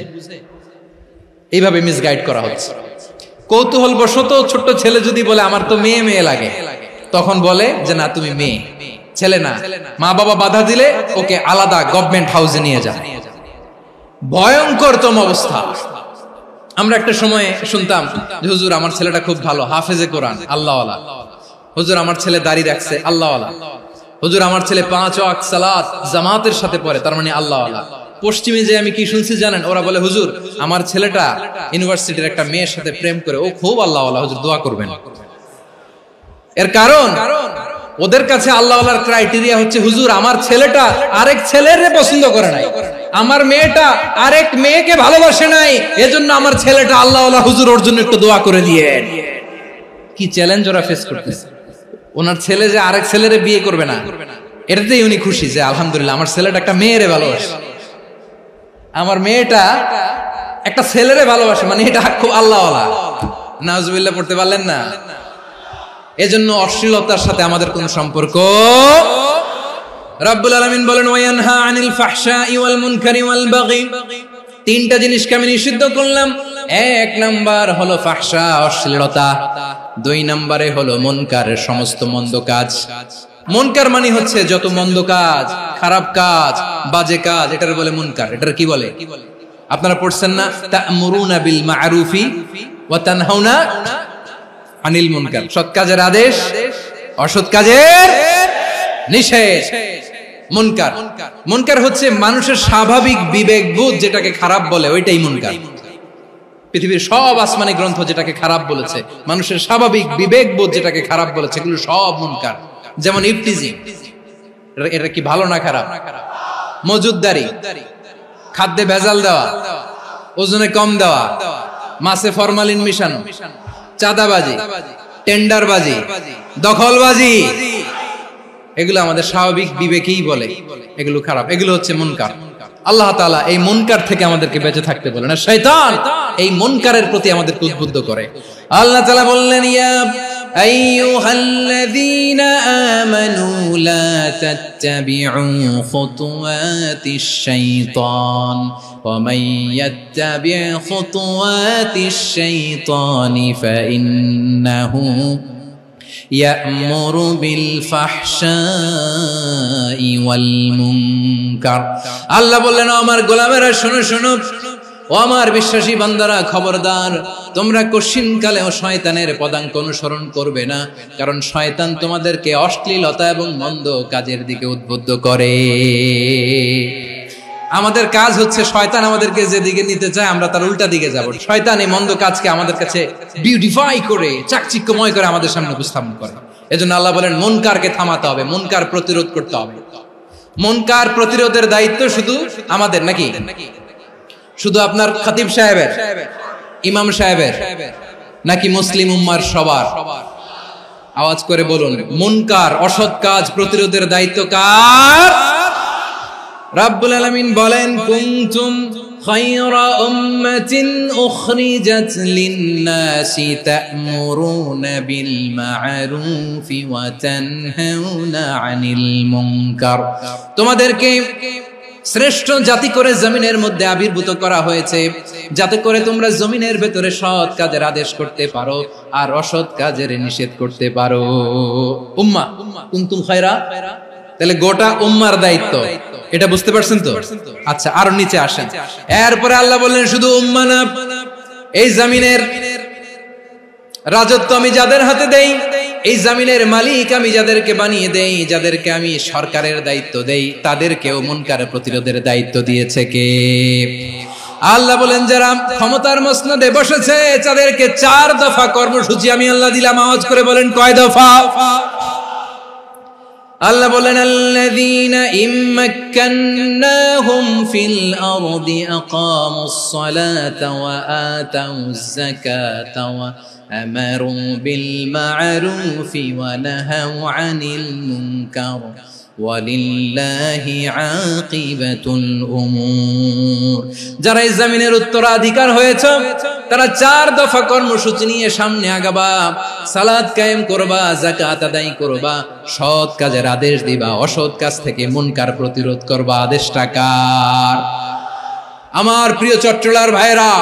এইভাবে মিসগাইড করা হচ্ছে। কৌতূহল বশত ছোট্ট ছেলে যদি বলে আমার তো মেয়ে মেয়ে লাগে, তখন বলে যে না তুমি মেয়ে, ছেলে না। মা বাবা বাধা দিলে ওকে আলাদা গভর্নমেন্ট হাউসে নিয়ে যায়। ভয়ঙ্করতম অবস্থা। আমরা একটা সময় শুনতাম যে হুজুর আমার ছেলেটা খুব ভালো, হাফেজে কোরআন, আল্লাহওয়ালা। হুজুর আমার ছেলে দাড়ি রাখছে, আল্লাহওয়ালা। হুজুর আমার ছেলে 5 ওয়াক্ত সালাত জামাতের সাথে পড়ে, তার মানে আল্লাহওয়ালা। পশ্চিমে যে আমি কি শুনছি জানেন? ওরা বলে হুজুর আমার ছেলেটা ইউনিভার্সিটির একটা মেয়ের সাথে প্রেম করে, ও খুব আল্লাহওয়ালা, হুজুর দোয়া করবেন। এর কারণ ওদের কাছে আল্লাহওয়ালার ক্রাইটেরিয়া হচ্ছে হুজুর আমার ছেলেটা আরেক ছেলের পছন্দ করে নাই, আমার মেয়েটা আরেক মেয়েকে ভালোবাসে নাই, এজন্য আমার ছেলেটা আল্লাহওয়ালা হুজুর ওর জন্য একটু দোয়া করে দিয়ে। কি চ্যালেঞ্জ ওরা ফেস করতেছে। ওনার ছেলে যে আরেক ছেলেরে বিয়ে করবে না, এটাতেই উনি খুশি যে আলহামদুলিল্লাহ আমার ছেলেটা একটা মেয়েরে ভালোবাসে, আমার মেয়েটা একটা ছেলেরে ভালোবাসে, মানে এটা খুব আল্লাহওয়ালা। নাউজুবিল্লাহ পড়তে পারলেন না? এজন্য অশ্লীলতার সাথে আমাদের কোন সম্পর্ক। রাব্বুল আলামিন বলেন ওয়ায়ানহা আনিল ফাহশাই ওয়াল মুনকারি ওয়াল বাগি, তিনটা জিনিসকে আমি নিষিদ্ধ করলাম। এক নাম্বার হলো ফাহশা, অশ্লীলতা। দুই নম্বরে হলো মুনকার, সমস্ত মন্দ কাজ। মুনকার মানে হচ্ছে যত মন্দ কাজ, খারাপ কাজ, বাজে কাজ, এটার বলে মুনকার। এটার কি বলে? আপনারা পড়ছেন না তা'মুরুনা বিল মা'রুফি ওয়া তানহাউনা আনিল মুনকার, সৎ কাজের আদেশ, অসৎ কাজের নিষেধ। মুনকার, মুনকার হচ্ছে মানুষের স্বাভাবিক বিবেকবোধ যেটাকে খারাপ বলে, ওইটাই মুনকার। পৃথিবীর সব আসমানি গ্রন্থ যেটাকে খারাপ বলেছে, মানুষের স্বাভাবিক বিবেকবোধ যেটাকে খারাপ বলেছে, এগুলো সব মুনকার। যেমন ইফতিজিং, এটা কি ভালো না খারাপ? মজুদদারি, খাদ্যে ভেজাল দেওয়া, ওজনে কম দেওয়া, মাছে ফরমালিন মিশানো, চাঁদাবাজি, টেন্ডারবাজি, দখলবাজি, এগুলো আমাদের স্বাভাবিক বিবেকেই বলে এগুলো খারাপ, এগুলো হচ্ছে মুনকার। আল্লাহ তাআলা এই মুনকার থেকে আমাদেরকে বেঁচে থাকতে বলেন, আর শয়তান এই মুনকারের প্রতি আমাদেরকে উদ্বুদ্ধ করে। আল্লাহ তাআলা বললেন ইয়া আইয়ুহাল্লাযীনা আমানু লা তাত্তাবিউ খুতুওয়াতিশ শাইতান ওয়া মান ইয়াত্তাবি' খুতুওয়াতিশ শাইতানি ফাইন্নাহু ইয়া'মুরু বিল ফাহশাই ওয়াল মুনকার। আল্লাহ বললেন আমার গোলামেরা শোনো শোনো, ও আমার বিশ্বাসী বান্দারা খবরদার, তোমরা কশিনকালেও শয়তানের পদাঙ্ক অনুসরণ করবে না, কারণ শয়তান তোমাদেরকে অশ্লীলতা এবং মন্দ কাজের দিকে উদ্বুদ্ধ করে। আমাদের কাজ হচ্ছে শয়তান আমাদেরকে যেদিকে নিতে চায় আমরা তার উল্টা দিকে যাব। শয়তান এই মন্দ কাজকে আমাদের কাছে বিউটিফাই করে, চাকচিক্যময় করে আমাদের সামনে উপস্থাপন করে। এজন্য আল্লাহ বলেন মুনকারকে থামাতে হবে, মুনকার প্রতিরোধ করতে হবে। মুনকার প্রতিরোধের দায়িত্ব শুধু আমাদের নাকি? শুধু আপনার খতিব সাহেবের, ইমাম সাহেবের, নাকি মুসলিম উম্মার সবার? আওয়াজ করে বলুন, মুনকার অসৎ কাজ প্রতিরোধের দায়িত্ব কার? রাব্বুল আলামিন বলেন কুনতুম খায়রা উম্মাতিন উখরিজাত লিন-নাসি তা'মুরুনা বিল মা'রুফি ওয়া তানহাউনা আনিল মুনকার। তোমাদেরকে শ্রেষ্ঠ জাতি করে জমিনের মধ্যে আবির্ভূত করা হয়েছে, যাতে করে তোমরা জমিনের ভেতরে সৎ কাজের আদেশ করতে পারো আর অসৎ কাজের নিষেধ করতে পারো। উম্মাহ, কুনতুম খায়রা, তাহলে গোটা উম্মার দায়িত্ব, এটা বুঝতে পারছেন তো? আচ্ছা, আরো নিচে আসেন। এরপরে আল্লাহ বললেন শুধু উম্মাহ না, এই জমিনের রাজত্ব আমি যাদের হাতে দেই, এই জমিনের মালিক আমি যাদেরকে বানিয়ে দেই, যাদেরকে আমি সরকারের দায়িত্ব দেই, তাদেরকেও মুনকার প্রতিরোধের দায়িত্ব দিয়েছে কে? আল্লাহ বলেন যারা ক্ষমতার মসনদে বসেছে তাদেরকে 4 দফা কর্মসূচি আমি আল্লাহ দিলাম। আওয়াজ করে বলেন কয় দফা? আল্লাহ বলেন আল্লাযীনা ইম্মাক্কান্নাহুম ফিল আরদি আকামুস সালাতা ওয়া আতাউয যাকাতা ওয়া আমারু বিল মা'রুফি ওয়া নাহাউ আনিল মুনকার ওয়ালিল্লাহি আকিবাতুল উমুর। যারা এই জমিনের উত্তরাধিকার হয়েছে তারা 4 দফা কর্মসূচি নিয়ে সামনে আগাবা। সালাত কায়েম করবা, যাকাত আদায় করবা, সৎ কাজের আদেশ দিবা, অসৎ কাজ থেকে মুনকার প্রতিরোধ করবা। আদেশটা কার? আমার প্রিয় চট্টলার ভাইরা,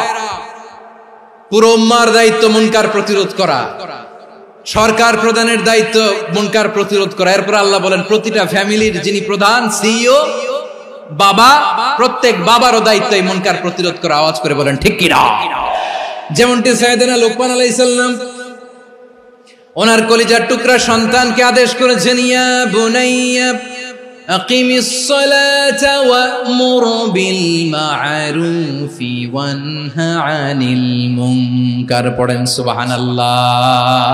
পুরো উম্মার দায়িত্ব মুনকার প্রতিরোধ করা, সরকার প্রধানের দায়িত্ব মুনকার প্রতিরোধ করা। এরপর আল্লাহ বলেন প্রতিটা ফ্যামিলির যিনি প্রধান সিইও বাবা, প্রত্যেক বাবারও দায়িত্ব এই মুনকার প্রতিরোধ করা। আওয়াজ করে বলেন ঠিক কি না? যেমনটি সাইয়েদনা লোকমান আলাইহিস সালাম ওনার কলিজার টুকরা সন্তানকে আদেশ করেছেন, ইয়া বুনাইয়া আকিমিস সালাতা ওয়া'মুর বিল মা'রুফি ওয়ানহা আনিল মুনকার। পড়েন সুবহানাল্লাহ।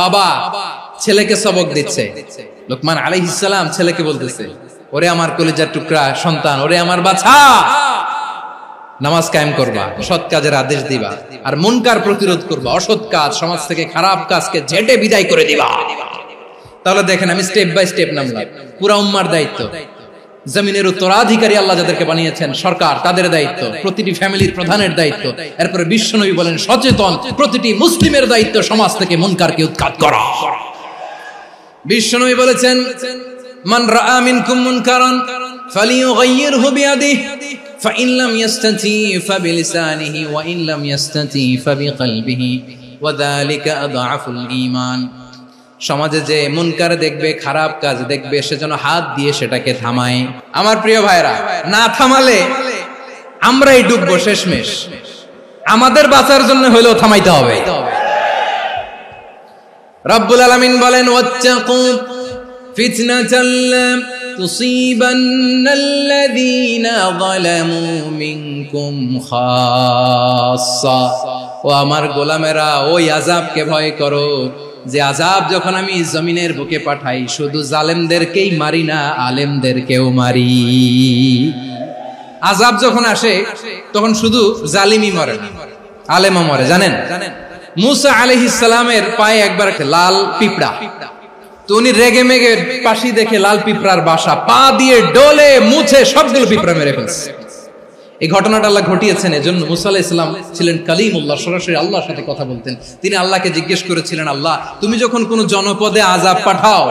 বাবা ছেলেকে সবক দিচ্ছে। লোকমান আলাইহিস সালাম ছেলেকে বলতেছে, ওরে আমার কলিজার টুকরা সন্তান, ওরে আমার বাছা, নামাজ কায়েম করবা, সৎ কাজের আদেশ দিবা, আর মুনকার প্রতিরোধ করবা, অসৎ কাজ, সমাজ থেকে খারাপ কাজকে ঝেঁটে বিদায় করে দিবা। তাহলে দেখেন, আমি স্টেপ বাই স্টেপ নামলাম। পুরা উম্মার দায়িত্ব, জমিনের উত্তরাধিকারী আল্লাহ যাদেরকে বানিয়েছেন সরকার, তাদের দায়িত্ব, প্রতিটি ফ্যামিলির প্রধানের দায়িত্ব, এরপরে বিশ্বনবী বলেন সচেতন প্রতিটি মুসলিমের দায়িত্ব সমাজ থেকে মুনকারকে উৎখাত করা। বিশ্বনবী বলেছেন, মান রাআ মিনকুম মুনকারান ফালিয়ুগাইয়িরহু বিয়াদিহি ফাইন লাম ইয়াস্তাতি ফাবিলিসানিহি ওয়া ইন লাম ইয়াস্তাতি ফাবিকলবিহি ওয়া যালিকা আযআফুল ঈমান। সমাজে যে মুনকার দেখবে, খারাপ কাজ দেখবে, সেজন্য হাত দিয়ে সেটাকে থামায়। আমার প্রিয় ভাইরা, না থামালে আমরাই ডুববো শেষমেশ। আমাদের বাঁচার জন্য হলেও থামাইতে হবে। রব্বুল আলামিন বলেন, ওয়াত্তাকু ফিতনাতাল লা তুসিবান্নাল্লাযীনা যালামু মিনকুম খাসসা। ও আমার গোলামেরা, ওই আযাবকে ভয় করো যে আযাব যখন আমি জমিনের বুকে পাঠাই, শুধু জালেমদেরকেই মারি না, আলেমদেরকেও মারি। আযাব যখন আসে তখন শুধু জালিমই মরে না, আলেমও মরে। জানেন, মুসা আলাইহিস সালামের পায়ে একবার লাল পিঁপড়া, তো উনি রেগে মেগে পাশি দেখে লাল পিঁপড়ার বাসা, পা দিয়ে ডলে মুছে সবগুলো পিঁপড়া মেরে ফেলছে। এই ঘটনাটা আল্লাহ ঘটিয়েছেন এজন্য। মুসা আলাইহিস সালাম ছিলেন কালিমুল্লাহ, সরাসরি আল্লাহর সাথে কথা বলতেন। তিনি আল্লাহকে জিজ্ঞেস করেছিলেন, আল্লাহ তুমি যখন কোন জনপদে আযাব পাঠাও,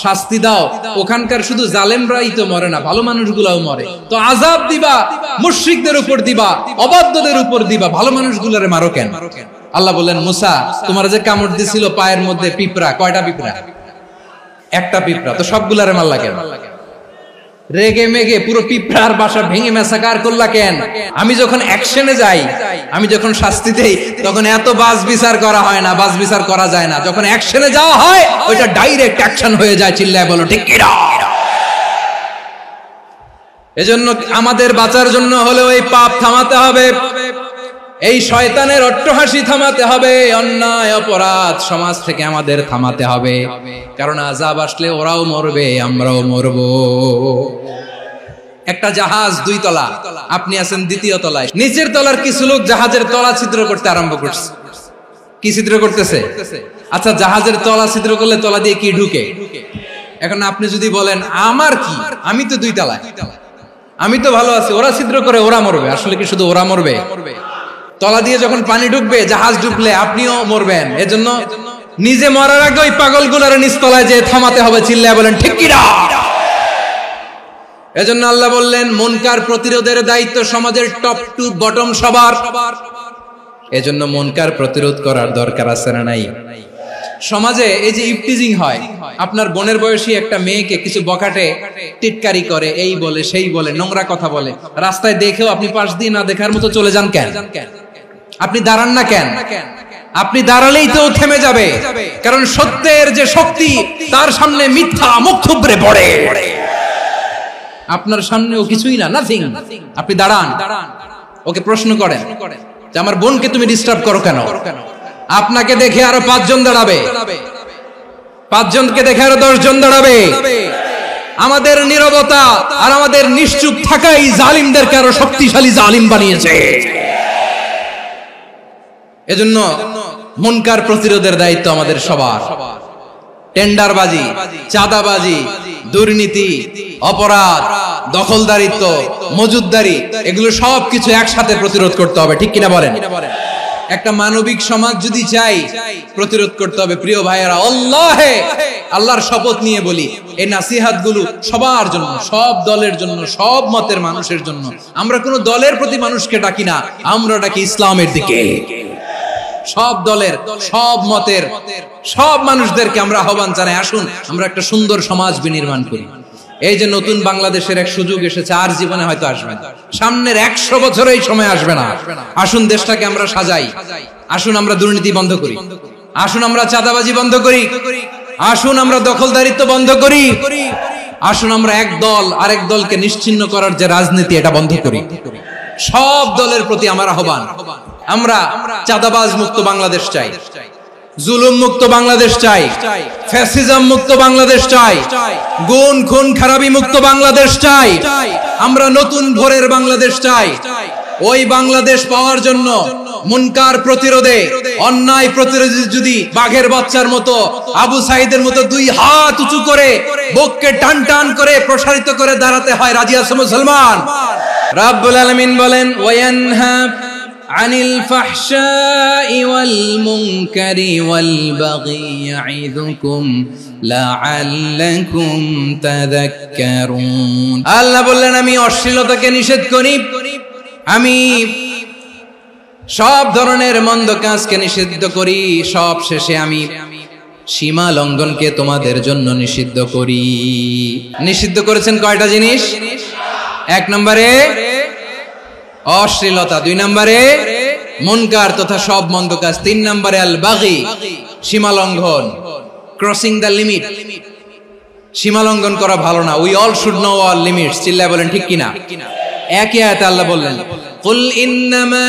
শাস্তি দাও, ওখানকার শুধু জালেমরাই তো মরে না, ভালো মানুষগুলোও মরে, তো আযাব দিবা মুশরিকদের উপর দিবা, অবাধ্যদের উপর দিবা, ভালো মানুষগুলোরে মারো কেন? আল্লাহ বললেন, মুসা তোমার যে কামড় দিছিল পায়ের মধ্যে পিঁপড়া, কয়টা পিঁপড়া? একটা পিঁপড়া, তো সবগুলারে মারলা কেন? রেগে মেগে পুরো পিঁপড়ার বাসা ভেঙে মেসাকার করলা কেন? আমি যখন অ্যাকশনে যাই, আমি যখন শাস্তি দেই, তখন এত বাস বিচার করা হয় না, বাস বিচার করা যায় না। যখন অ্যাকশনে যাওয়া হয়, ওইটা ডাইরেক্ট অ্যাকশন হয়ে যায়। চিল্লায় বলো ঠিক কি না? এজন্য আমাদের বাঁচার জন্য হলেও এই পাপ থামাতে হবে, এই শয়তানের অট্টহাসি থামাতে হবে, অন্যায় অপরাধ সমাজ থেকে আমাদের থামাতে হবে। কারণ আযাব আসলে ওরাও মরবে, আমরাও মরব। একটা জাহাজ 2 তলা, আপনি আছেন 2য় তলায়, নিচের তলার কিছু লোক জাহাজের তলা ছিদ্র করতে আরম্ভ করছে। কি ছিদ্র করতেছে? আচ্ছা, জাহাজের তলা ছিদ্র করলে তলা দিয়ে কি ঢুকে? এখন আপনি যদি বলেন আমার কি, আমি তো 2 তলায়, আমি তো ভালো আছি, ওরা ছিদ্র করে ওরা মরবে। আসলে কি শুধু ওরা মরবে? তলা দিয়ে যখন পানি ঢুকবে, জাহাজ ঢুকলে আপনিও মরবেন। এজন্য নিজে মরার আগে ওই পাগলগুলোর নিচতলায় যে থামাতে হবে। চিল্লায় বলেন ঠিক কি না? এজন্য আল্লাহ বললেন, মুনকার প্রতিরোধের দায়িত্ব সমাজের টপ টু বটম সবার। এজন্য মুনকার প্রতিরোধ করার দরকার আছে না নাই? সমাজে এই যে ইফটিজিং হয়, আপনার বোনের বয়সী একটা মেয়েকে কিছু বকাটে টিটকারি করে, এই বলে সেই বলে, নোংরা কথা বলে, রাস্তায় দেখেও আপনি পাশ দিয়ে না দেখার মতো চলে যান কেন? আপনি দাঁড়ান না কেন? আপনি দাঁড়ালেই তো থেমে যাবে, কারণ সত্যের যে শক্তি, তার সামনে মিথ্যা মুখ থুবড়ে পড়ে। আপনার সামনেও কিছুই না, নাথিং। আপনি দাঁড়ান, ওকে প্রশ্ন করেন যে আমার বোনকে তুমি ডিস্টার্ব করো কেন? আপনাকে দেখে আরো 5 জন দাঁড়াবে, 5 জনকে দেখে আরো 10 জন দাঁড়াবে। আমাদের নীরবতা আর আমাদের নিশ্চুপ থাকাই জালিমদেরকে আরো শক্তিশালী জালিম বানিয়েছে। এজন্য মুনকার প্রতিরোধের দায়িত্ব আমাদের সবার। টেন্ডারবাজি, চাঁদাবাজি, দুর্নীতি, অপরাধ, দখলদারিত্ব, মজুদদারি, এগুলো সবকিছু একসাথে প্রতিরোধ করতে হবে। ঠিক কিনা বলেন? একটা মানবিক সমাজ যদি চাই, প্রতিরোধ করতে হবে। প্রিয় ভাইয়েরা, আল্লাহর শপথ নিয়ে বলি, এই নাসিহাত গুলো সবার জন্য, সব দলের জন্য, সব মতের মানুষের জন্য। আমরা কোন দলের প্রতি মানুষকে ডাকি না, আমরা ডাকি ইসলামের দিকে। সব দলের, সব মতের, সব মানুষদেরকে আমরা আহ্বান জানাই, আসুন আমরা একটা সুন্দর সমাজ বিনির্মাণ করি। এই যে নতুন বাংলাদেশের এক সুযোগ এসেছে, আর জীবনে হয়তো আসবে না, সামনের 100 বছর এই সময় আসবে না। আসুন দেশটাকে আমরা সাজাই, আসুন আমরা দুর্নীতি বন্ধ করি, আসুন আমরা চাঁদাবাজি বন্ধ করি, আসুন আমরা দখলদারিত্ব বন্ধ করি, আসুন আমরা এক দল আরেক দলকে নিশ্চিহ্ন করার যে রাজনীতি, এটা বন্ধ করি। সব দলের প্রতি আমার আহ্বান, আমরা চাঁদাবাজ মুক্ত বাংলাদেশ চাই, জুলুম মুক্ত বাংলাদেশ চাই, ফ্যাসিজম মুক্ত বাংলাদেশ চাই, গুণ খুন খারাপি মুক্ত বাংলাদেশ চাই, আমরা নতুন ভোরের বাংলাদেশ চাই। ওই বাংলাদেশ পাওয়ার জন্য মুনকার প্রতিরোধে, অন্যায় প্রতিরোধে যদি বাঘের বাচ্চার মতো, আবু সাইদের মতো দুই হাত উঁচু করে বুককে টান টান করে প্রসারিত করে দাঁড়াতে হয়, রাজি আছো মুসলমান? রাব্বুল আলামিন বলেন, ওয়ায়ানহা আনিল ফাহশাই ওয়াল মুনকারি ওয়াল বাগি ইয়াইযুকুম লাআল্লাকুম তাযাক্কারুন। আল্লাহ বললেন, আমি অশ্লীলতাকে নিষেধ করি, আমি সব ধরনের মন্দ কাজকে নিষিদ্ধ করি, সব শেষে আমি সীমা লঙ্ঘনকে তোমাদের জন্য নিষিদ্ধ করি। নিষিদ্ধ করেছেন কয়টা জিনিস? 1 নম্বরে অশ্লীলতা, 2 নম্বরে মুনকার তথা সব মন্দ কাজ, 3 নম্বরে আল বাগি সীমা লঙ্ঘন, ক্রসিং দ্য লিমিট। সীমা লঙ্ঘন করা ভালো না। We all should know all limits. চিল্লায় বলেন ঠিক কিনা? একই আয়াতে আল্লাহ বললেন, কুল ইন্নামা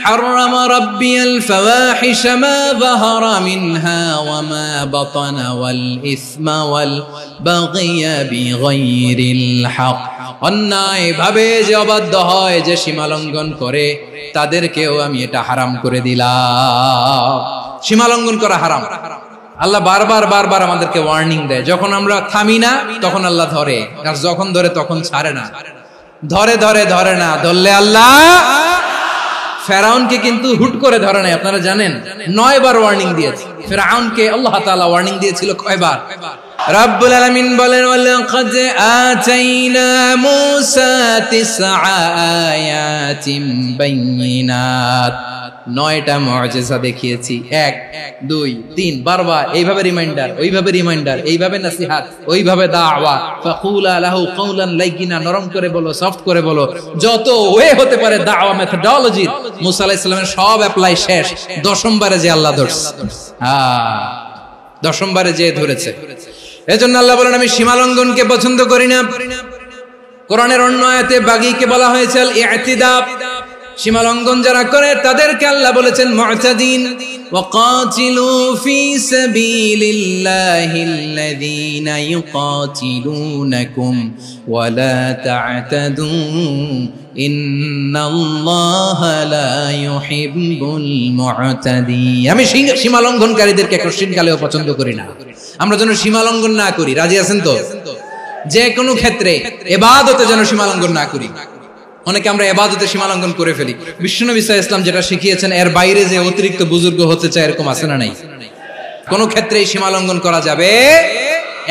হারামা রাব্বিয়াল ফাওয়াহিশা মা যাহারা মিনহা ওয়া মা বাতানা ওয়াল ইসমা ওয়াল বাগিয়া বিগাইরিল হক। অন্যায় ভাবে যে অবাধ্য হয়, যে সীমা লঙ্ঘন করে, তাদেরকেও আমি এটা হারাম করে দিলাম। সীমা লঙ্ঘন করা হারাম। আল্লাহ বারবার আমাদেরকে ওয়ার্নিং দেয়। যখন আমরা থামি না তখন আল্লাহ ধরে, আর যখন ধরে তখন ছাড়ে না। ধরে না, ধরলে আল্লাহ। ফেরাউনকে কিন্তু হুট করে ধরে নাই, আপনারা জানেন 9 বার ওয়ার্নিং দিয়েছে। ফেরাউনকে আল্লাহ তাআলা ওয়ার্নিং দিয়েছিল কয়বার? রাব্বুল আলামিন বলেন, ওয়ালাকাদ আতাইনা মূসা 9 আয়াতিন বাইয়িনাত। 9টা মুআজিজা দেখিয়েছি, 1 2 3 বারবার এইভাবে রিমাইন্ডার, ওইভাবে রিমাইন্ডার, এইভাবে নসিহত, ওইভাবে দাওয়া। ফাকুলা লাহু কাওলান লাইয়িনা, নরম করে বলো, সফট করে বলো, যত ওয়ে হতে পারে দাওয়া মেথডোলজি। মুসা আলাইহিস সালামের সব অ্যাপ্লাই শেষ, 10ম বারে যে আল্লাহ ধরছে। 10ম বারে যে ধরেছে। এজন্য আল্লাহ বলেন, আমি সীমা লঙ্ঘনকে পছন্দ করি না। কোরআনের অন্য আয়াতে বাগীকে বলা হয়েছে আল ইতিদা। সীমা লঙ্ঘন যারা করে তাদেরকে আল্লাহ বলেছেন মুতাদিন। ওয়াকাতিলু ফি সাবিলিল্লাহিল্লাযীনা ইউকাতিলুনাকুম ওয়া লা তা'তাদু ইন্নাল্লাহা লা ইউহিব্বুল মুতাদিন। আমি সীমা লঙ্ঘনকারীদেরকে কোশ্চিনকালেও পছন্দ করি না। আমরা যেন সীমা লঙ্ঘন না করি, রাজি আছেন তো? যে কোনো ক্ষেত্রে ইবাদতে যেন সীমা লঙ্ঘন না করি। অনেকে আমরা ইবাদতে সীমা লঙ্ঘন করে ফেলি। বিশ্বনবী সাল্লাল্লাহু আলাইহি ওয়াসাল্লাম যেটা শিখিয়েছেন এর বাইরে যে অতিরিক্ত বুজুর্গ হতে চায়, এরকম আছে না নাই? কোন ক্ষেত্রেই সীমা লঙ্ঘন করা যাবে,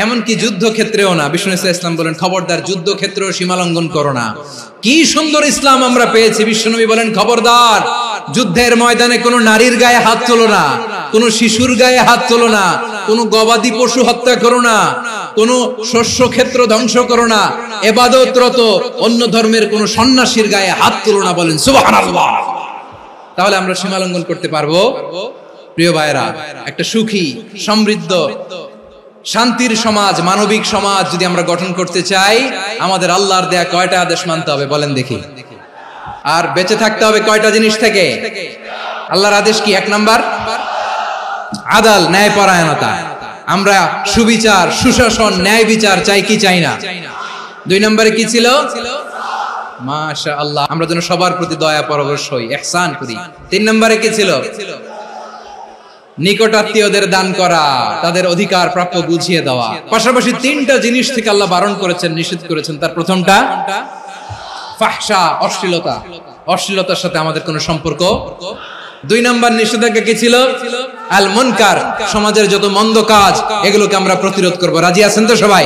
এমনকি যুদ্ধ ক্ষেত্রেও না। বিশ্বনবী সাল্লাল্লাহু আলাইহি ওয়াসাল্লাম বলেন, খবরদার যুদ্ধ ক্ষেত্রেও সীমা লঙ্ঘন করো না। কি সুন্দর ইসলাম আমরা পেয়েছি। বিশ্বনবী বলেন, খবরদার যুদ্ধের ময়দানে কোনো নারীর গায়ে হাত তোলো না, কোনো শিশুর গায়ে হাত তোলো না, কোনো গবাদি পশু হত্যা করো না, কোনো শস্য ক্ষেত্র ধ্বংস করো না, ইবাদতরত অন্য ধর্মের কোনো সন্ন্যাসীর গায়ে হাত তোলো না। বলেন সুবহানাল্লাহ। তাহলে আমরা সীমা লঙ্ঘন করতে পারবো? প্রিয় ভাইরা, একটা সুখী, সমৃদ্ধ, শান্তির সমাজ, মানবিক সমাজ যদি আমরা গঠন করতে চাই, আমাদের আল্লাহর দেয়া কয়টা আদেশ মানতে হবে বলেন দেখি? আর বেঁচে থাকতে হবে কয়টা জিনিস থেকে? আল্লাহর আদেশ কি? 1 নাম্বার আদাল, ন্যায়পরায়ণতা। আমরা সুবিচার, সুশাসন, ন্যায় বিচার চাই কি চাই না? 2 নম্বরে কি ছিল? মাশাআল্লাহ, আমরা যেন সবার প্রতি দয়া পরবশ হই, ইহসান করি। 3 নম্বরে কি ছিল? নিকটাত্মীয়দের দান করা, তাদের অধিকার প্রাপ্য বুঝিয়ে দেওয়া। পাশাপাশি 3টা জিনিস থেকে আল্লাহ বারণ করেছেন, নিষেধ করেছেন। তার প্রথমটা ফাহশা, অশ্লীলতা। অশ্লীলতার সাথে আমাদের কোনো সম্পর্ক। 2 নম্বর নিষেধাজ্ঞা কি ছিল? আল মুনকার, সমাজের যত মন্দ কাজ এগুলোকে আমরা প্রতিরোধ করব। রাজি আছেন তো সবাই?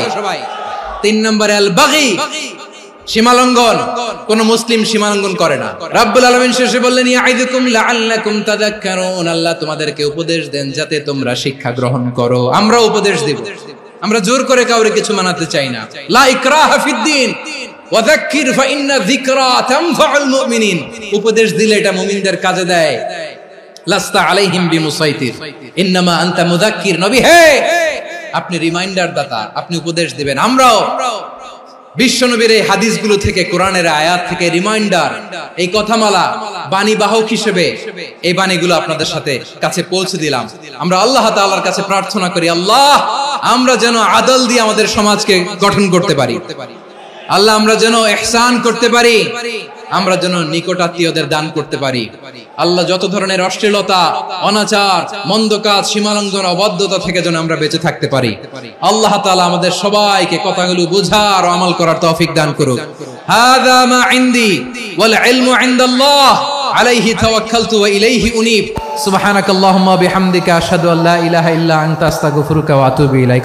3 নম্বরে আল বাগী, সীমালঙ্ঘন। কোন মুসলিম সীমালঙ্ঘন করে না। রাব্বুল আলামিন শেষে বললেন, ইয়াইদুকুম লাআল্লাকুম তাযাক্কারুন। আল্লাহ তোমাদেরকে উপদেশ দেন যাতে তোমরা শিক্ষা গ্রহণ করো। আমরা উপদেশ দেব, আমরা জোর করে কাউরে কিছু মানাতে চাই না। লা ইকরাহা ফিদ্দিন ওয়াযাক্কির ফাইন্না যিকরা তানফাউল মুমিনিন। উপদেশ দিলে এটা মুমিনদের কাজে দেয়। লাস্তা আলাইহিম বিমুসাইতির ইন্নামা আনতা মুযাক্কির। নবী হে, আপনি রিমাইন্ডার দাতা, আপনি উপদেশ দিবেন। আমরাও বিশ্বনবীর এই হাদিসগুলো থেকে, কোরআনের আয়াত থেকে রিমাইন্ডার, এই কথামালা বাণী বাহক হিসেবে এই বাণীগুলো আপনাদের সাথে কাছে পৌঁছে দিলাম। আমরা আল্লাহ তাআলার কাছে প্রার্থনা করি, আল্লাহ আমরা যেন আদল দিয়ে আমাদের সমাজকে গঠন করতে পারি। আল্লাহ আমরা যেন ইহসান করতে পারি, আমরা যেন নিকট আত্মীয়দের দান করতে পারি। আল্লাহ যত ধরনের অশ্লীলতা, অনাচার, মন্দ কাজ, সীমালঙ্ঘন, অবাধ্যতা থেকে যেন আমরা বেঁচে থাকতে পারি। আল্লাহ তাআলা আমাদের সবাইকে কথাগুলো বুঝার ও আমল করার তৌফিক দান করুক। হাযা মা ইনদি ওয়াল ইলমু ইনদাল্লাহ আলাইহি তাওয়াক্কালতু ওয়া ইলাইহি উনীব। সুবহানাকাল্লাহুম্মা ওয়া বিহামদিকা আশহাদু আল্লা ইলাহা ইল্লা আনতা আস্তাগফিরুকা ওয়া আতুবু ইলাইক।